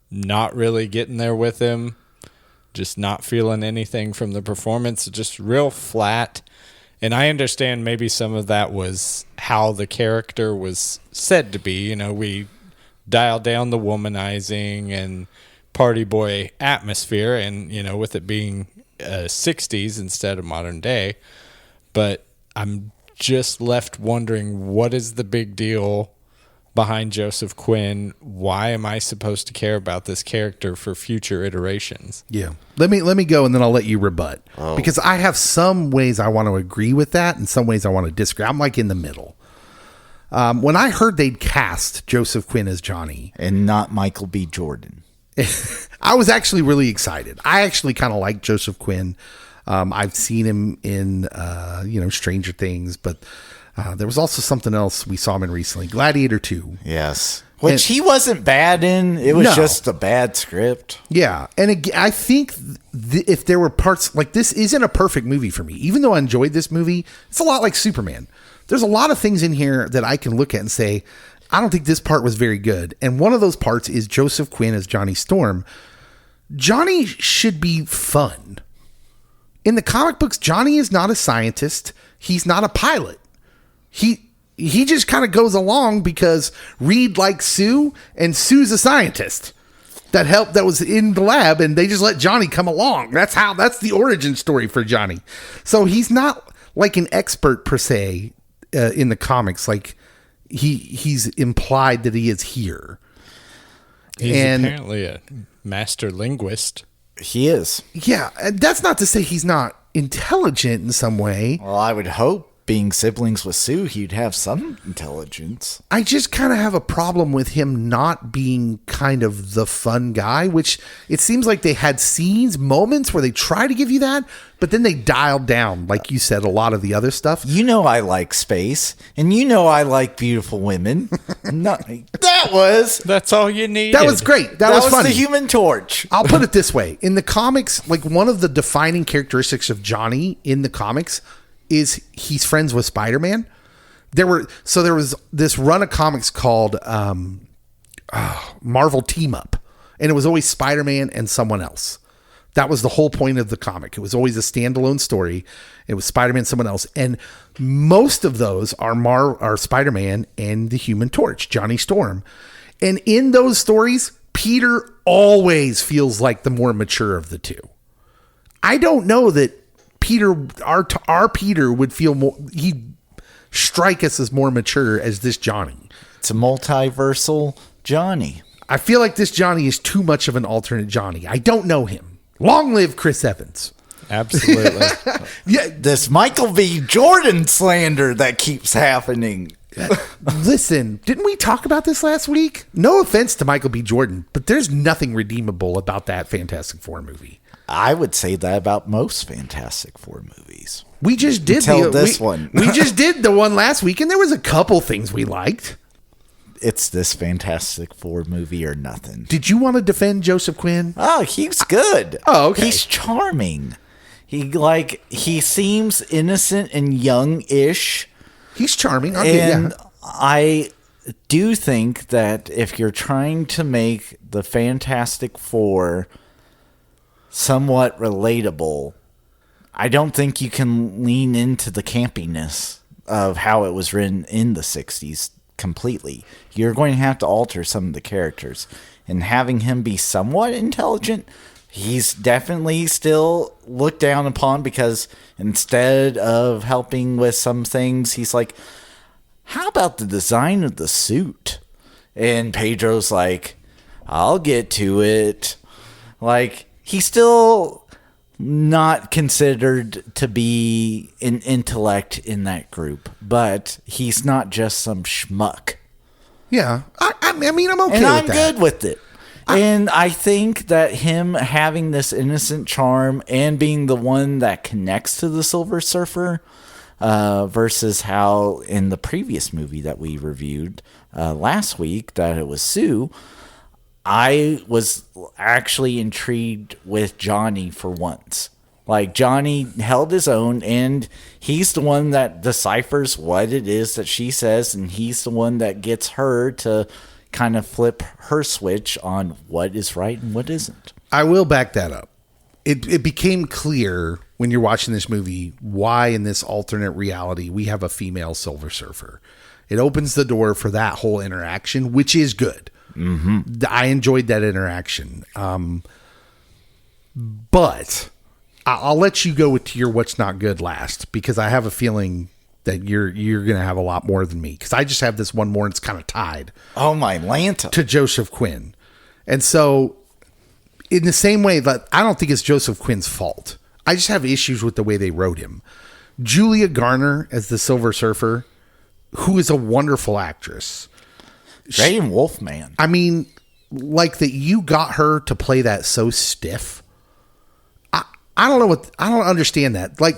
not really getting there with him, just not feeling anything from the performance, just real flat. And I understand maybe some of that was how the character was said to be. We dialed down the womanizing and party boy atmosphere, and, with it being 60s instead of modern day. But I'm just left wondering, what is the big deal behind Joseph Quinn? Why am I supposed to care about this character for future iterations? Yeah. Let me go, and then I'll let you rebut. Oh. Because I have some ways I want to agree with that and some ways I want to disagree. I'm like in the middle. When I heard they'd cast Joseph Quinn as Johnny. And not Michael B. Jordan. I was actually really excited. I actually kind of like Joseph Quinn. I've seen him in, Stranger Things, but there was also something else we saw him in recently, Gladiator 2. Yes. Which he wasn't bad in. It was just a bad script. Yeah. And I think if there were parts, like, this isn't a perfect movie for me. Even though I enjoyed this movie, it's a lot like Superman. There's a lot of things in here that I can look at and say, I don't think this part was very good. And one of those parts is Joseph Quinn as Johnny Storm. Johnny should be fun. In the comic books, Johnny is not a scientist. He's not a pilot. He just kind of goes along because Reed likes Sue, and Sue's a scientist that was in the lab, and they just let Johnny come along. That's the origin story for Johnny. So he's not like an expert per se in the comics. Like he's implied that he is here. He's apparently a master linguist. He is. Yeah, that's not to say he's not intelligent in some way. Well, I would hope, being siblings with Sue, he'd have some intelligence. I just kind of have a problem with him not being kind of the fun guy, which it seems like they had moments where they try to give you that, but then they dialed down, like you said, a lot of the other stuff. I like space, and I like beautiful women. That's all you need. That was great. That was funny. The Human Torch. I'll put it this way. In the comics, like, one of the defining characteristics of Johnny in the comics is he's friends with Spider-Man. There was this run of comics called Marvel Team Up, and it was always Spider-Man and someone else. That was the whole point of the comic. It was always a standalone story. It was Spider-Man, someone else, and most of those are Spider-Man and the Human Torch, Johnny Storm. And in those stories, Peter always feels like the more mature of the two. I don't know that Peter, our Peter, would feel more. He'd strike us as more mature as this Johnny. It's a multiversal Johnny. I feel like this Johnny is too much of an alternate Johnny. I don't know him. Long live Chris Evans. Absolutely. Yeah, this Michael B. Jordan slander that keeps happening. Listen, didn't we talk about this last week? No offense to Michael B. Jordan, but there's nothing redeemable about that Fantastic Four movie. I would say that about most Fantastic Four movies. We just did one. We just did the one last week, and there was a couple things we liked. It's this Fantastic Four movie or nothing. Did you want to defend Joseph Quinn? Oh, he's good. Oh, okay. He's charming. He seems innocent and young-ish. He's charming. And I do think that if you're trying to make the Fantastic Four somewhat relatable, I don't think you can lean into the campiness of how it was written in the 60s completely. You're going to have to alter some of the characters. And having him be somewhat intelligent, he's definitely still looked down upon because instead of helping with some things, he's like, how about the design of the suit? And Pedro's like, I'll get to it. Like, he's still not considered to be an intellect in that group, but he's not just some schmuck. Yeah. I mean, I'm okay and with I'm that. good with it. And I think that him having this innocent charm and being the one that connects to the Silver Surfer versus how in the previous movie that we reviewed last week, that it was Sue, I was actually intrigued with Johnny for once. Like, Johnny held his own, and he's the one that deciphers what it is that she says, and he's the one that gets her to kind of flip her switch on what is right and what isn't. I will back that up. It became clear when you're watching this movie why in this alternate reality we have a female Silver Surfer. It opens the door for that whole interaction, which is good. Mm-hmm. I enjoyed that interaction. But I'll let you go with your what's not good last, because I have a feeling that you're going to have a lot more than me, because I just have this one more and it's kind of tied. Oh, my Lanta. To Joseph Quinn. And so in the same way that I don't think it's Joseph Quinn's fault, I just have issues with the way they wrote him. Julia Garner as the Silver Surfer, who is a wonderful actress. Jane Wolfman. I mean, like that you got her to play that so stiff. I don't know I don't understand that. Like,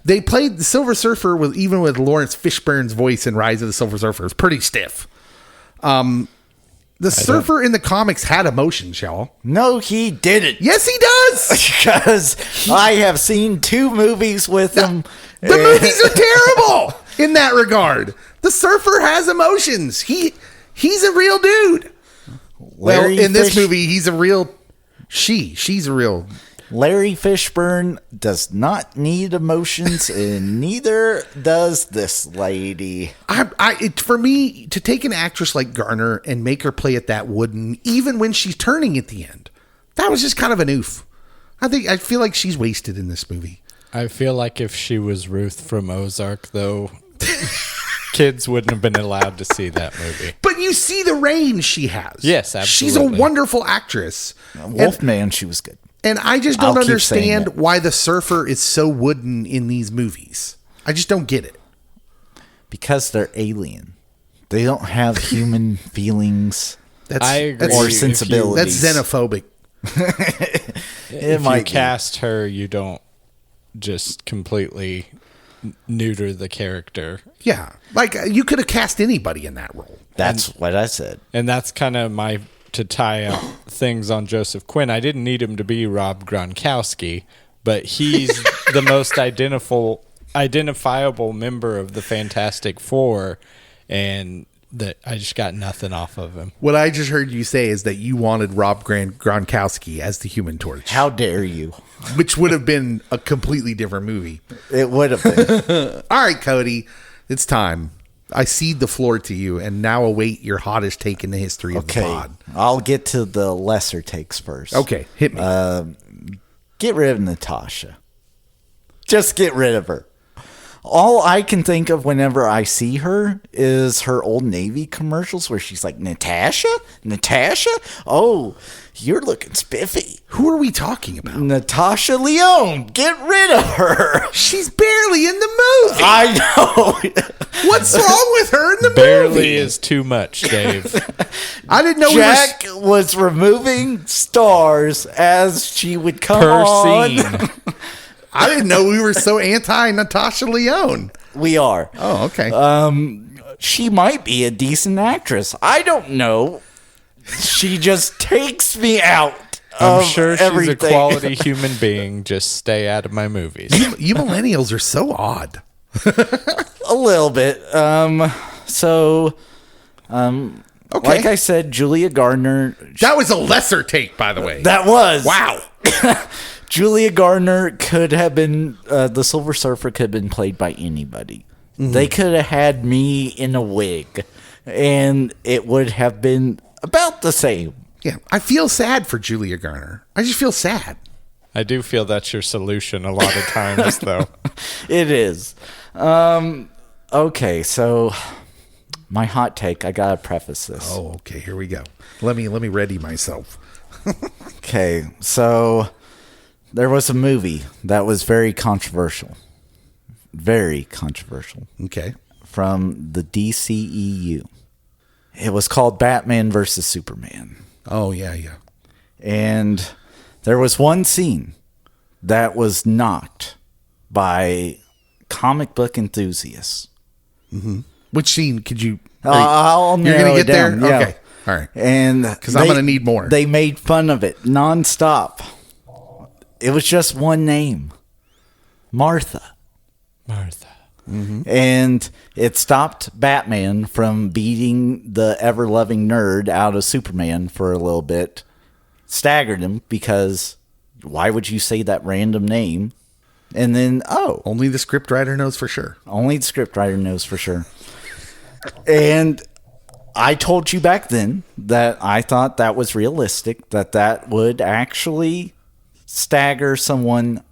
they played the Silver Surfer even with Lawrence Fishburne's voice in Rise of the Silver Surfer. It's pretty stiff. The Surfer in the comics had emotions, y'all. No, he didn't. Yes, he does. Because I have seen 2 movies with him. The movies are terrible in that regard. The Surfer has emotions. He's a real dude. In this movie, he's a real she's a real. Larry Fishburne does not need emotions, and neither does this lady. For me, to take an actress like Garner and make her play it that wooden, even when she's turning at the end, that was just kind of an oof. I feel like she's wasted in this movie. I feel like if she was Ruth from Ozark, though, kids wouldn't have been allowed to see that movie. But you see the range she has. Yes, absolutely. She's a wonderful actress. Wolfman, she was good. And I just don't understand why the Surfer is so wooden in these movies. I just don't get it. Because they're alien. They don't have human feelings I agree. or sensibilities. That's xenophobic. If you cast her, you don't just completely neuter the character. Yeah. Like, you could have cast anybody in that role. That's what I said. And that's kind of to tie up things on Joseph Quinn. I didn't need him to be Rob Gronkowski, but he's the most identifiable member of the Fantastic Four, and that I just got nothing off of him. What I just heard you say is that you wanted Rob Gronkowski as the Human Torch. How dare you? Which would have been a completely different movie. It would have been. All right, Cody, it's time. I cede the floor to you, and now await your hottest take in the history of the pod. I'll get to the lesser takes first. Okay, hit me. Get rid of Natasha. Just get rid of her. All I can think of whenever I see her is her Old Navy commercials where she's like, Natasha? Oh, you're looking spiffy. Who are we talking about? Natasha Lyonne. Get rid of her. She's barely in the movie. I know. What's wrong with her in the movie? Barely is too much, Dave. I didn't know Jack was removing stars as she would come Per on. scene. I didn't know we were so anti Natasha Lyonne. We are. Oh, okay. She might be a decent actress. I don't know. She just takes me out. I'm sure she's everything. a quality human being. Just stay out of my movies. You millennials are so odd. A little bit. Okay. Like I said, Julia Gardner. That was a lesser take, by the way. That was. Wow. Julia Garner could have been, the Silver Surfer could have been played by anybody. Mm-hmm. They could have had me in a wig, and it would have been about the same. Yeah, I feel sad for Julia Garner. I just feel sad. I do feel that's your solution a lot of times, though. It is. Okay, so my hot take, I gotta preface this. Oh, okay, here we go. Let me ready myself. Okay, so there was a movie that was very controversial. Very controversial. Okay. From the DCEU. It was called Batman versus Superman. Oh, yeah, yeah. And there was one scene that was knocked by comic book enthusiasts. Mm-hmm. Which scene could you... I'll you're going to get there? Yeah. Okay. All right. And because I'm going to need more. They made fun of it nonstop. It was just one name. Martha. Mm-hmm. And it stopped Batman from beating the ever-loving nerd out of Superman for a little bit. Staggered him because why would you say that random name? And then, only the scriptwriter knows for sure. Only the scriptwriter knows for sure. And I told you back then that I thought that was realistic, that would actually stagger someone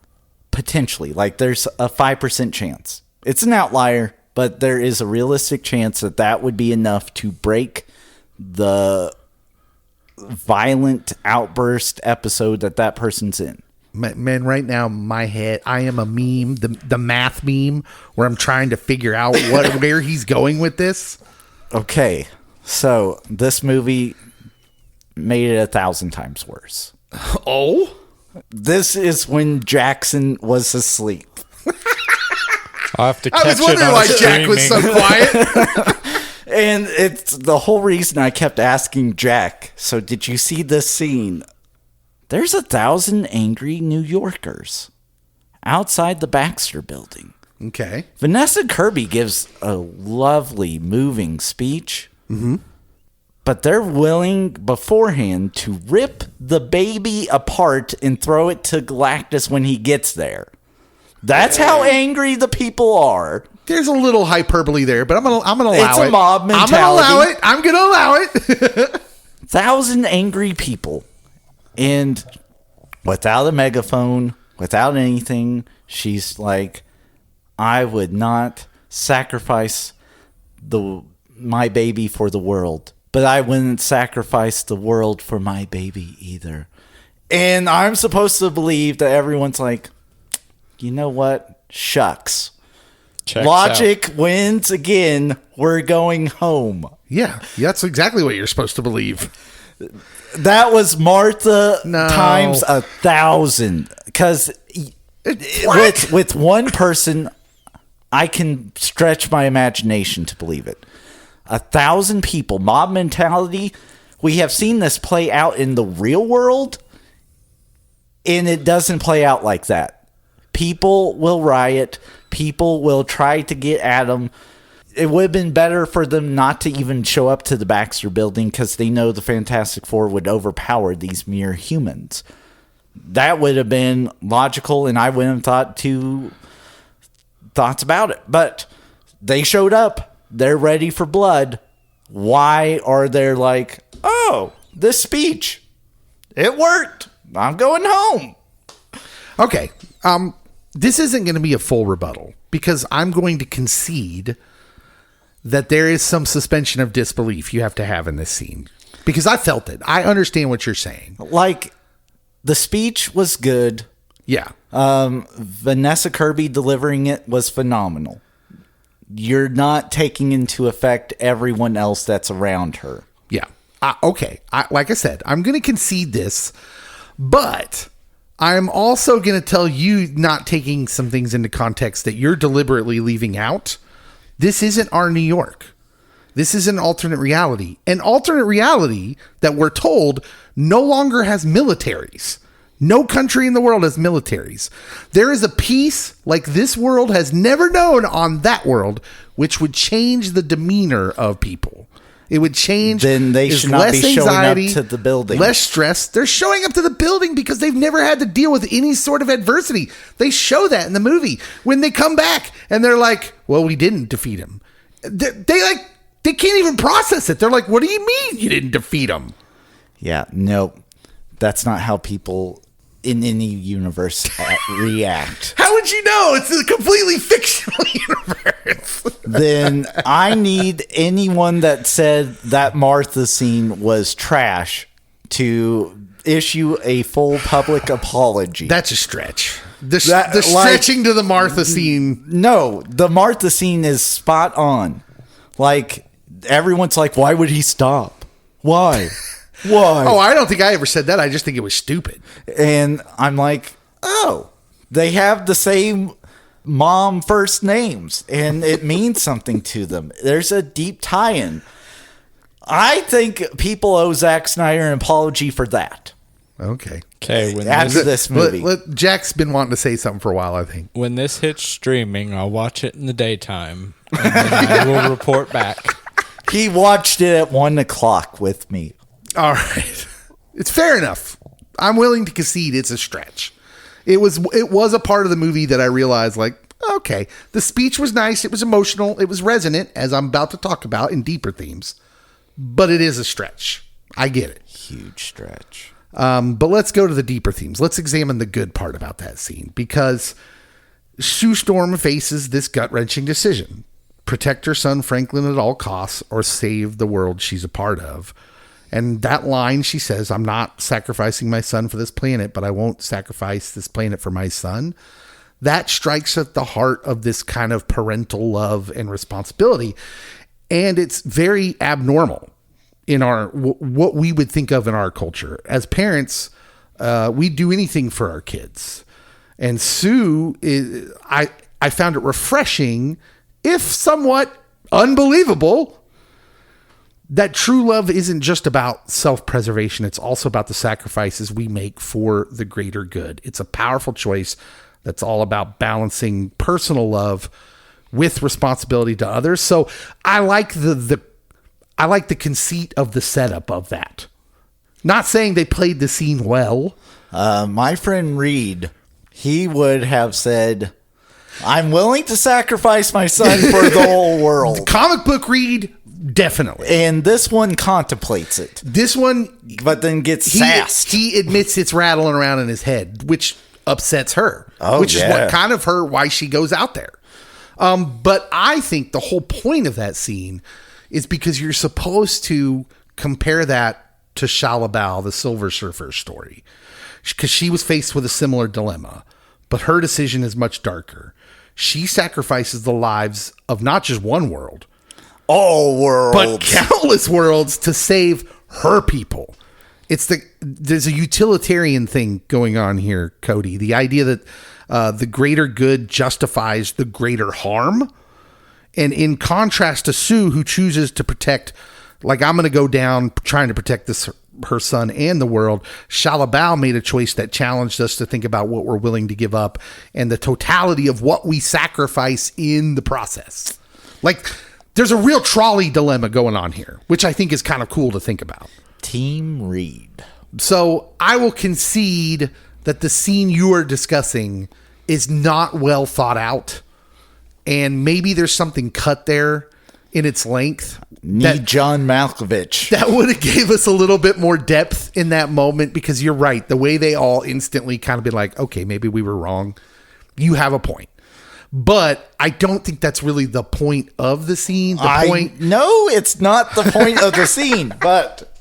potentially. Like there's a 5% chance. It's an outlier, but there is a realistic chance that would be enough to break the violent outburst episode that person's in. Man, right now, my head, I am a meme, the math meme, where I'm trying to figure out where he's going with this. Okay, so this movie made it 1,000 times worse. Oh? This is when Jackson was asleep. I'll have to catch I was wondering why Jack was so quiet. And it's the whole reason I kept asking Jack, so did you see this scene? There's 1,000 angry New Yorkers outside the Baxter Building. Okay. Vanessa Kirby gives a lovely, moving speech. Mm-hmm. But they're willing beforehand to rip the baby apart and throw it to Galactus when he gets there. That's how angry the people are. There's a little hyperbole there, but I'm gonna allow it. It's a mob mentality. I'm gonna allow it. 1,000 angry people. And without a megaphone, without anything, she's like, I would not sacrifice my baby for the world, but I wouldn't sacrifice the world for my baby either. And I'm supposed to believe that everyone's like, you know what? Shucks. Checks Logic out. wins again. We're going home. Yeah, that's exactly what you're supposed to believe. That was Martha No. times 1,000. Because with one person, I can stretch my imagination to believe it. 1,000 people, mob mentality. We have seen this play out in the real world, and it doesn't play out like that. People will riot. People will try to get at them. It would have been better for them not to even show up to the Baxter Building because they know the Fantastic Four would overpower these mere humans. That would have been logical, and I wouldn't have thought two thoughts about it. But they showed up. They're ready for blood. Why are they like, oh, this speech, it worked. I'm going home. Okay. This isn't going to be a full rebuttal because I'm going to concede that there is some suspension of disbelief you have to have in this scene because I felt it. I understand what you're saying. Like, the speech was good. Yeah. Vanessa Kirby delivering it was phenomenal. You're not taking into effect everyone else that's around her. Yeah. Okay. Like I said, I'm going to concede this, but I'm also going to tell you not taking some things into context that you're deliberately leaving out. This isn't our New York. This is an alternate reality. An alternate reality that we're told no longer has militaries. No country in the world has militaries. There is a peace like this world has never known on that world, which would change the demeanor of people. It would change. Then they There's should not less be showing anxiety, up to the building. Less stress. They're showing up to the building because they've never had to deal with any sort of adversity. They show that in the movie when they come back and they're like, "Well, we didn't defeat him." They can't even process it. They're like, "What do you mean you didn't defeat him?" Yeah, no, that's not how people in any universe react. How would you know? It's a completely fictional universe. Then I need anyone that said that Martha scene was trash to issue a full public apology. That's a stretch. The stretching to the Martha scene. No, the Martha scene is spot on. Like, everyone's like, why would he stop? Why? Why? Oh, I don't think I ever said that. I just think it was stupid. And I'm like, oh, they have the same mom first names, and it means something to them. There's a deep tie-in. I think people owe Zack Snyder an apology for that. Okay. After this movie. Jack's been wanting to say something for a while, I think. When this hits streaming, I'll watch it in the daytime, and then I will report back. He watched it at 1 o'clock with me. All right. It's fair enough. I'm willing to concede it's a stretch. It was a part of the movie that I realized, like, okay, the speech was nice. It was emotional. It was resonant, as I'm about to talk about in deeper themes. But it is a stretch. I get it. Huge stretch. But let's go to the deeper themes. Let's examine the good part about that scene, because Sue Storm faces this gut-wrenching decision. Protect her son Franklin at all costs or save the world she's a part of. And that line, she says, "I'm not sacrificing my son for this planet, but I won't sacrifice this planet for my son." That strikes at the heart of this kind of parental love and responsibility. And it's very abnormal in what we would think of in our culture. As parents, we do anything for our kids. And Sue, I found it refreshing, if somewhat unbelievable, that true love isn't just about self-preservation. It's also about the sacrifices we make for the greater good. It's a powerful choice that's all about balancing personal love with responsibility to others. So I like the conceit of the setup of that. Not saying they played the scene well. My friend Reed, he would have said, "I'm willing to sacrifice my son for the whole world." Comic book Reed, definitely. And this one contemplates it. This one, but then gets sassed. He admits it's rattling around in his head, which upsets her. Oh, which is what kind of why she goes out there. But I think the whole point of that scene is because you're supposed to compare that to Shalabal, the Silver Surfer story, because she was faced with a similar dilemma, but her decision is much darker. She sacrifices the lives of not just one world, all worlds, but countless worlds to save her people. There's a utilitarian thing going on here, Cody. The idea that the greater good justifies the greater harm. And in contrast to Sue, who chooses to protect, like, I'm going to go down trying to protect her son and the world, Shalabal made a choice that challenged us to think about what we're willing to give up and the totality of what we sacrifice in the process. Like, there's a real trolley dilemma going on here, which I think is kind of cool to think about. Team Reed. So I will concede that the scene you are discussing is not well thought out. And maybe there's something cut there in its length. John Malkovich. That would have gave us a little bit more depth in that moment, because you're right. The way they all instantly kind of be like, okay, maybe we were wrong. You have a point. But I don't think that's really the point of the scene. No, it's not the point of the scene, but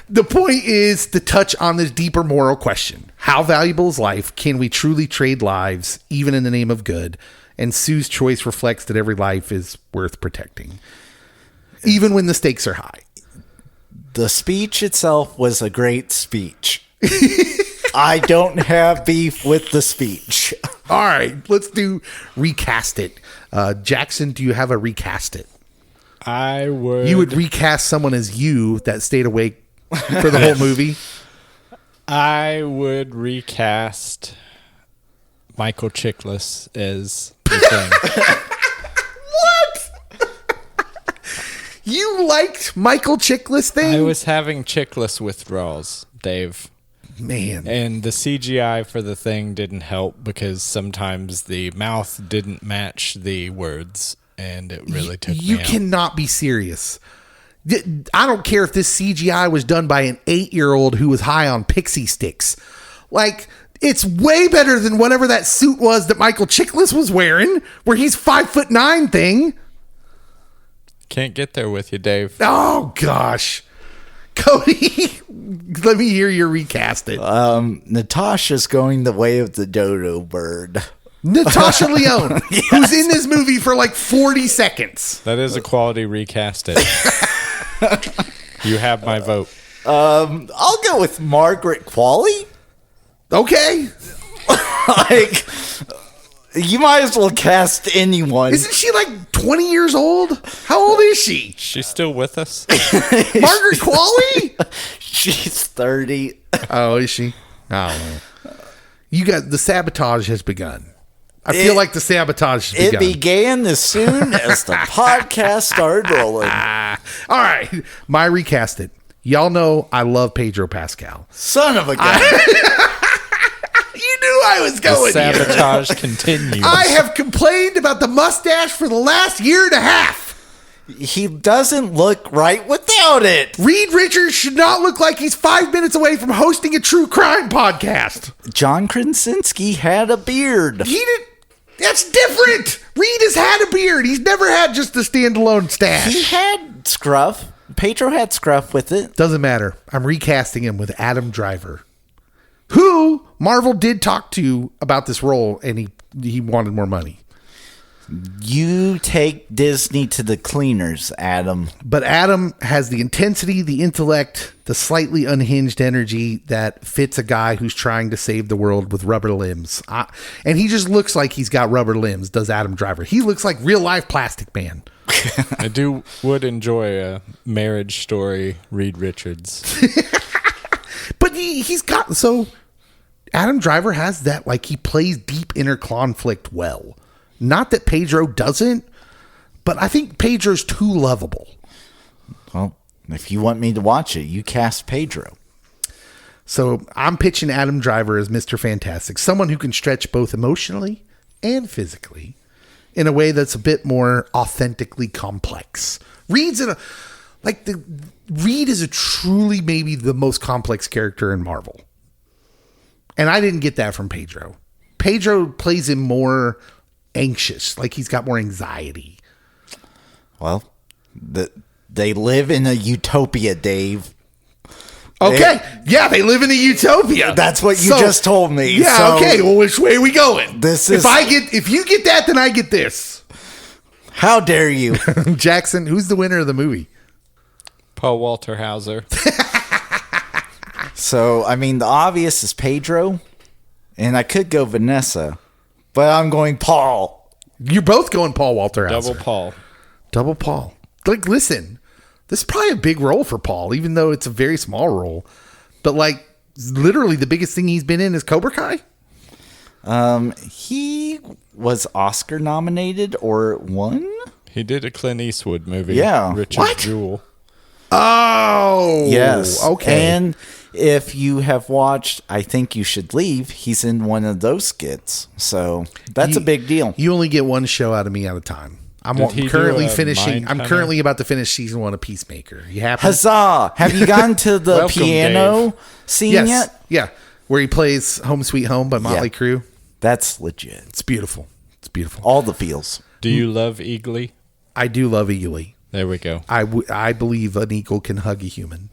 the point is to touch on this deeper moral question. How valuable is life? Can we truly trade lives, even in the name of good? And Sue's choice reflects that every life is worth protecting, even when the stakes are high. The speech itself was a great speech. I don't have beef with the speech. All right, let's do recast it. Jackson, do you have a recast it? I would. You would recast someone as you that stayed awake for the whole movie? I would recast Michael Chiklis as the thing. What? You liked Michael Chiklis thing? I was having Chiklis withdrawals, Dave. Man. And the CGI for the thing didn't help because sometimes the mouth didn't match the words, and it really took me You out. cannot be serious. I don't care if this CGI was done by an 8-year-old who was high on pixie sticks. Like, it's way better than whatever that suit was that Michael Chiklis was wearing, where he's 5'9" thing. Can't get there with you, Dave. Oh, gosh. Cody, let me hear your recast it. Natasha's going the way of the dodo bird. Natasha Lyonne, who's in this movie for like 40 seconds. That is a quality recast it. You have my vote. I'll go with Margaret Qualley. Okay. Like, you might as well cast anyone. Isn't she like 20 years old? How old is she? She's still with us? Margaret Qualley? She's 30. Oh, is she? I don't know. You got the sabotage has begun. I feel like the sabotage has It begun. began as soon as the podcast started rolling. All right. My recast it. Y'all know I love Pedro Pascal. Son of a gun. You knew I was The going here. sabotage continues. I have complained about the mustache for the last year and a half. He doesn't look right without it. Reed Richards should not look like he's 5 minutes away from hosting a true crime podcast. John Krasinski had a beard. He did. That's different. Reed has had a beard. He's never had just a standalone stash. He had scruff. Pedro had scruff with it. Doesn't matter. I'm recasting him with Adam Driver, who Marvel did talk to about this role, and he wanted more money. You take Disney to the cleaners, Adam. But Adam has the intensity, the intellect, the slightly unhinged energy that fits a guy who's trying to save the world with rubber limbs. And he just looks like he's got rubber limbs, does Adam Driver. He looks like real life Plastic Man. I would enjoy a Marriage Story Reed Richards. But he's got, so Adam Driver has that, like, he plays deep inner conflict well. Not that Pedro doesn't, but I think Pedro's too lovable. Well, if you want me to watch it, you cast Pedro. So I'm pitching Adam Driver as Mr. Fantastic, someone who can stretch both emotionally and physically in a way that's a bit more authentically complex. Reed is a truly maybe the most complex character in Marvel. And I didn't get that from Pedro. Pedro plays him more anxious, like he's got more anxiety. Well, they live in a utopia, Dave. Okay. They live in a utopia. That's what you just told me. Yeah, so okay. Well, which way are we going? If you get that, then I get this. How dare you? Jackson, who's the winner of the movie? Paul Walter Hauser. So, I mean, the obvious is Pedro, and I could go Vanessa, but I'm going Paul. You're both going Paul Walter Hauser. Double Paul. Like, listen, this is probably a big role for Paul, even though it's a very small role. But, like, literally the biggest thing he's been in is Cobra Kai. He was Oscar nominated or won? He did a Clint Eastwood movie. Yeah. Richard Jewell. Oh. Yes. Okay. And if you have watched I Think You Should Leave, he's in one of those skits. So that's a big deal. You only get one show out of me at a time. I'm currently about to finish season 1 of Peacemaker. You happy? Huzzah! Have you gotten to the Welcome, piano scene yet? Yeah. Where he plays Home Sweet Home by Motley Crue. That's legit. It's beautiful. It's beautiful. All the feels. Do you love Eagly? I do love Eagly. There we go. I believe an eagle can hug a human.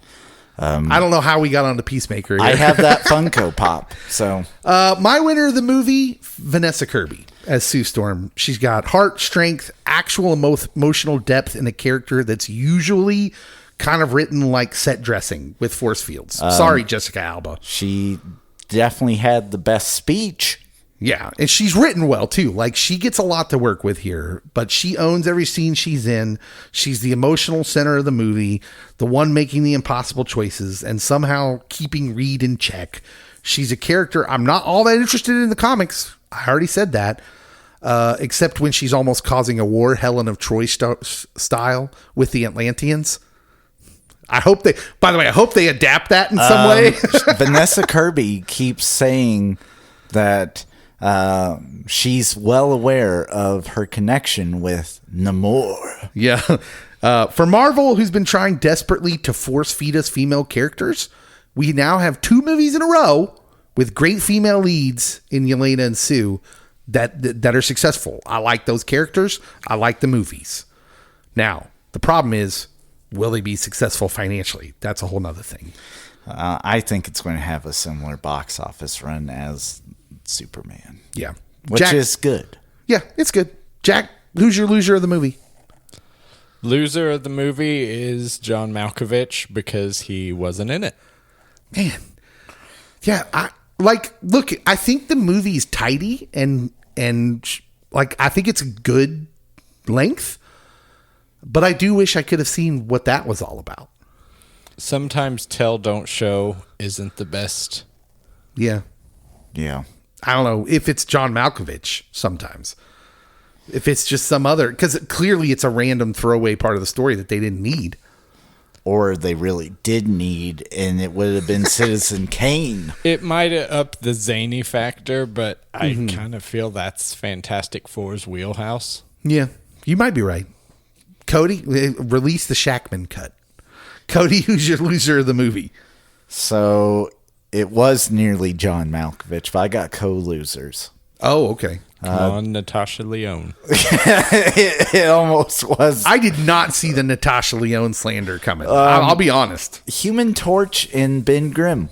I don't know how we got on to Peacemaker. I have that Funko Pop. So my winner of the movie, Vanessa Kirby as Sue Storm. She's got heart, strength, actual emotional depth in a character that's usually kind of written like set dressing with force fields. Sorry, Jessica Alba. she definitely had the best speech. Yeah, and she's written well too. Like, she gets a lot to work with here, but she owns every scene she's in. She's the emotional center of the movie, the one making the impossible choices and somehow keeping Reed in check. She's a character I'm not all that interested in the comics. I already said that. except when she's almost causing a war, Helen of Troy style with the Atlanteans. I hope they adapt that in some way. Vanessa Kirby keeps saying that she's well aware of her connection with Namor. Yeah. For Marvel, who's been trying desperately to force feed us female characters, we now have 2 movies in a row with great female leads in Yelena and Sue that are successful. I like those characters. I like the movies. Now, the problem is, will they be successful financially? That's a whole nother thing. I think it's going to have a similar box office run as Superman. Yeah. Which is good. Yeah, it's good. Jack, who's your loser of the movie? Loser of the movie is John Malkovich because he wasn't in it. Man. Yeah, look, I think the movie's tidy and I think it's a good length, but I do wish I could have seen what that was all about. Sometimes tell, don't show isn't the best. Yeah. Yeah. I don't know if it's John Malkovich sometimes. If it's just some other, because clearly it's a random throwaway part of the story that they didn't need. Or they really did need, and it would have been Citizen Kane. It might have upped the zany factor, but I kind of feel that's Fantastic Four's wheelhouse. Yeah, you might be right. Cody, release the Shackman cut. Cody, who's your loser of the movie? So it was nearly John Malkovich, but I got co-losers. Oh, okay. Come on, Natasha Lyonne. It almost was. I did not see the Natasha Lyonne slander coming. I'll be honest. Human Torch and Ben Grimm.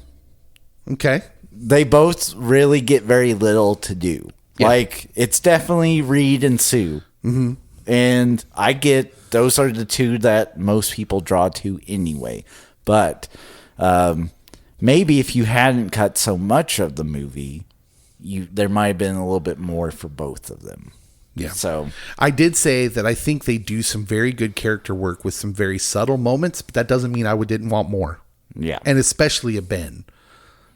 Okay. They both really get very little to do. Yeah. Like, it's definitely Reed and Sue. Mm-hmm. And I get those are the 2 that most people draw to anyway. But maybe if you hadn't cut so much of the movie, there might have been a little bit more for both of them. Yeah. So I did say that I think they do some very good character work with some very subtle moments, but that doesn't mean I didn't want more. Yeah. And especially a Ben.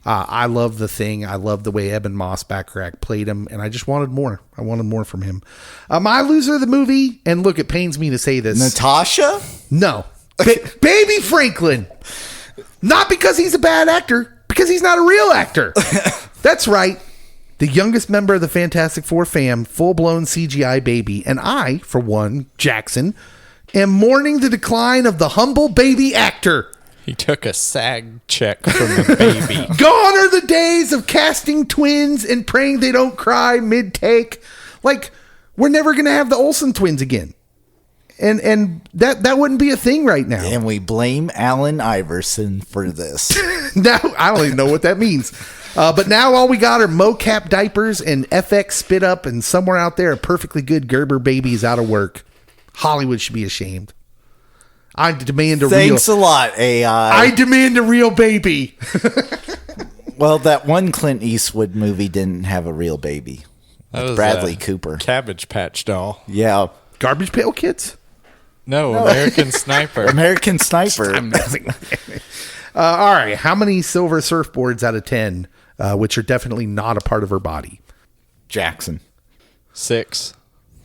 I love the Thing. I love the way Eben Moss-Backrack played him, and I just wanted more. I wanted more from him. My loser of the movie, and look, it pains me to say this. Natasha? No. Baby Franklin. Not because he's a bad actor, because he's not a real actor. That's right. The youngest member of the Fantastic Four fam, full-blown CGI baby, and I, for one, Jackson, am mourning the decline of the humble baby actor. He took a SAG check from a baby. Gone are the days of casting twins and praying they don't cry mid-take. Like, we're never going to have the Olsen twins again. And that wouldn't be a thing right now. And we blame Allen Iverson for this. Now, I don't even know what that means. But now all we got are mocap diapers and FX spit up, and somewhere out there a perfectly good Gerber baby is out of work. Hollywood should be ashamed. I demand a Thanks a lot, AI. I demand a real baby. Well, that one Clint Eastwood movie didn't have a real baby. That was Bradley Cooper. Cabbage Patch Doll. Yeah. Garbage Pail Kids? No, American Sniper. American Sniper. I'm messing with you. All right. How many silver surfboards out of 10, which are definitely not a part of her body? Jackson. 6.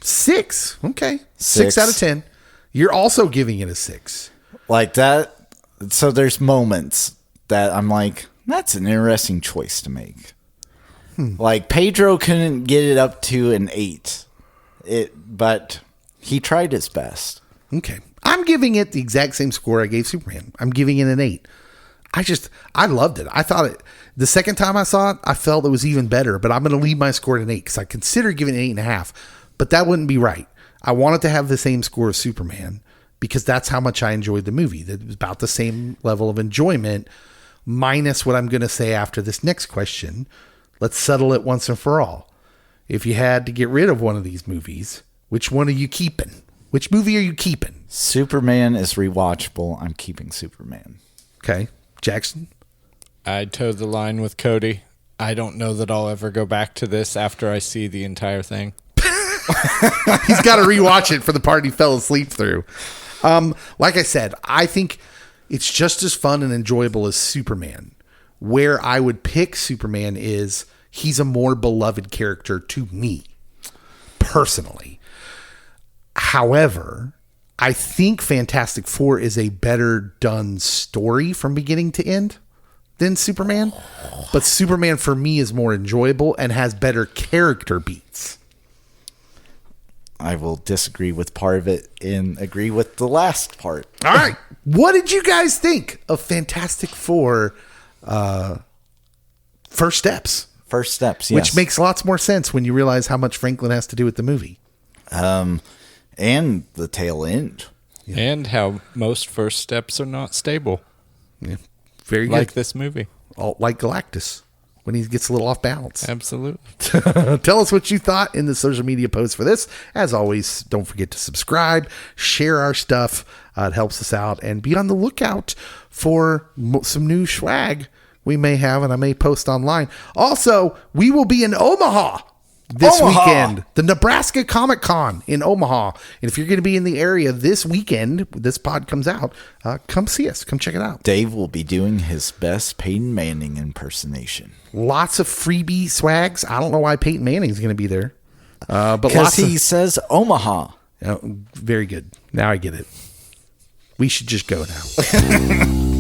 6. Okay. 6 6. out of 10. You're also giving it a 6. Like that. So there's moments that I'm like, that's an interesting choice to make. Like Pedro couldn't get it up to an 8. But he tried his best. Okay. I'm giving it the exact same score I gave Superman. I'm giving it an 8. I loved it. I thought the second time I saw it, I felt it was even better, but I'm going to leave my score at an 8 because I consider giving it 8.5, but that wouldn't be right. I wanted to have the same score as Superman because that's how much I enjoyed the movie. That was about the same level of enjoyment, minus what I'm going to say after this next question. Let's settle it once and for all. If you had to get rid of one of these movies, which one are you keeping? Which movie are you keeping? Superman is rewatchable. I'm keeping Superman. Okay. Jackson? I'd toe the line with Cody. I don't know that I'll ever go back to this after I see the entire thing. He's got to rewatch it for the part he fell asleep through. Like I said, I think it's just as fun and enjoyable as Superman. Where I would pick Superman is he's a more beloved character to me. personally. However, I think Fantastic Four is a better done story from beginning to end than Superman. But Superman for me is more enjoyable and has better character beats. I will disagree with part of it and agree with the last part. All right. What did you guys think of Fantastic Four First Steps? First Steps, yes. Which makes lots more sense when you realize how much Franklin has to do with the movie. And the tail end. Yeah. And how most first steps are not stable. Yeah. Very good. Like this movie. Like Galactus, when he gets a little off balance. Absolutely. Tell us what you thought in the social media post for this. As always, don't forget to subscribe, share our stuff. It helps us out. And be on the lookout for some new swag we may have, and I may post online. Also, we will be in Omaha this weekend, the Nebraska Comic Con in Omaha. And if you're going to be in the area this weekend, this pod comes out, come see us. Come check it out. Dave will be doing his best Peyton Manning impersonation. Lots of freebie swags. I don't know why Peyton Manning's going to be there. But because he says Omaha. Very good. Now I get it. We should just go now.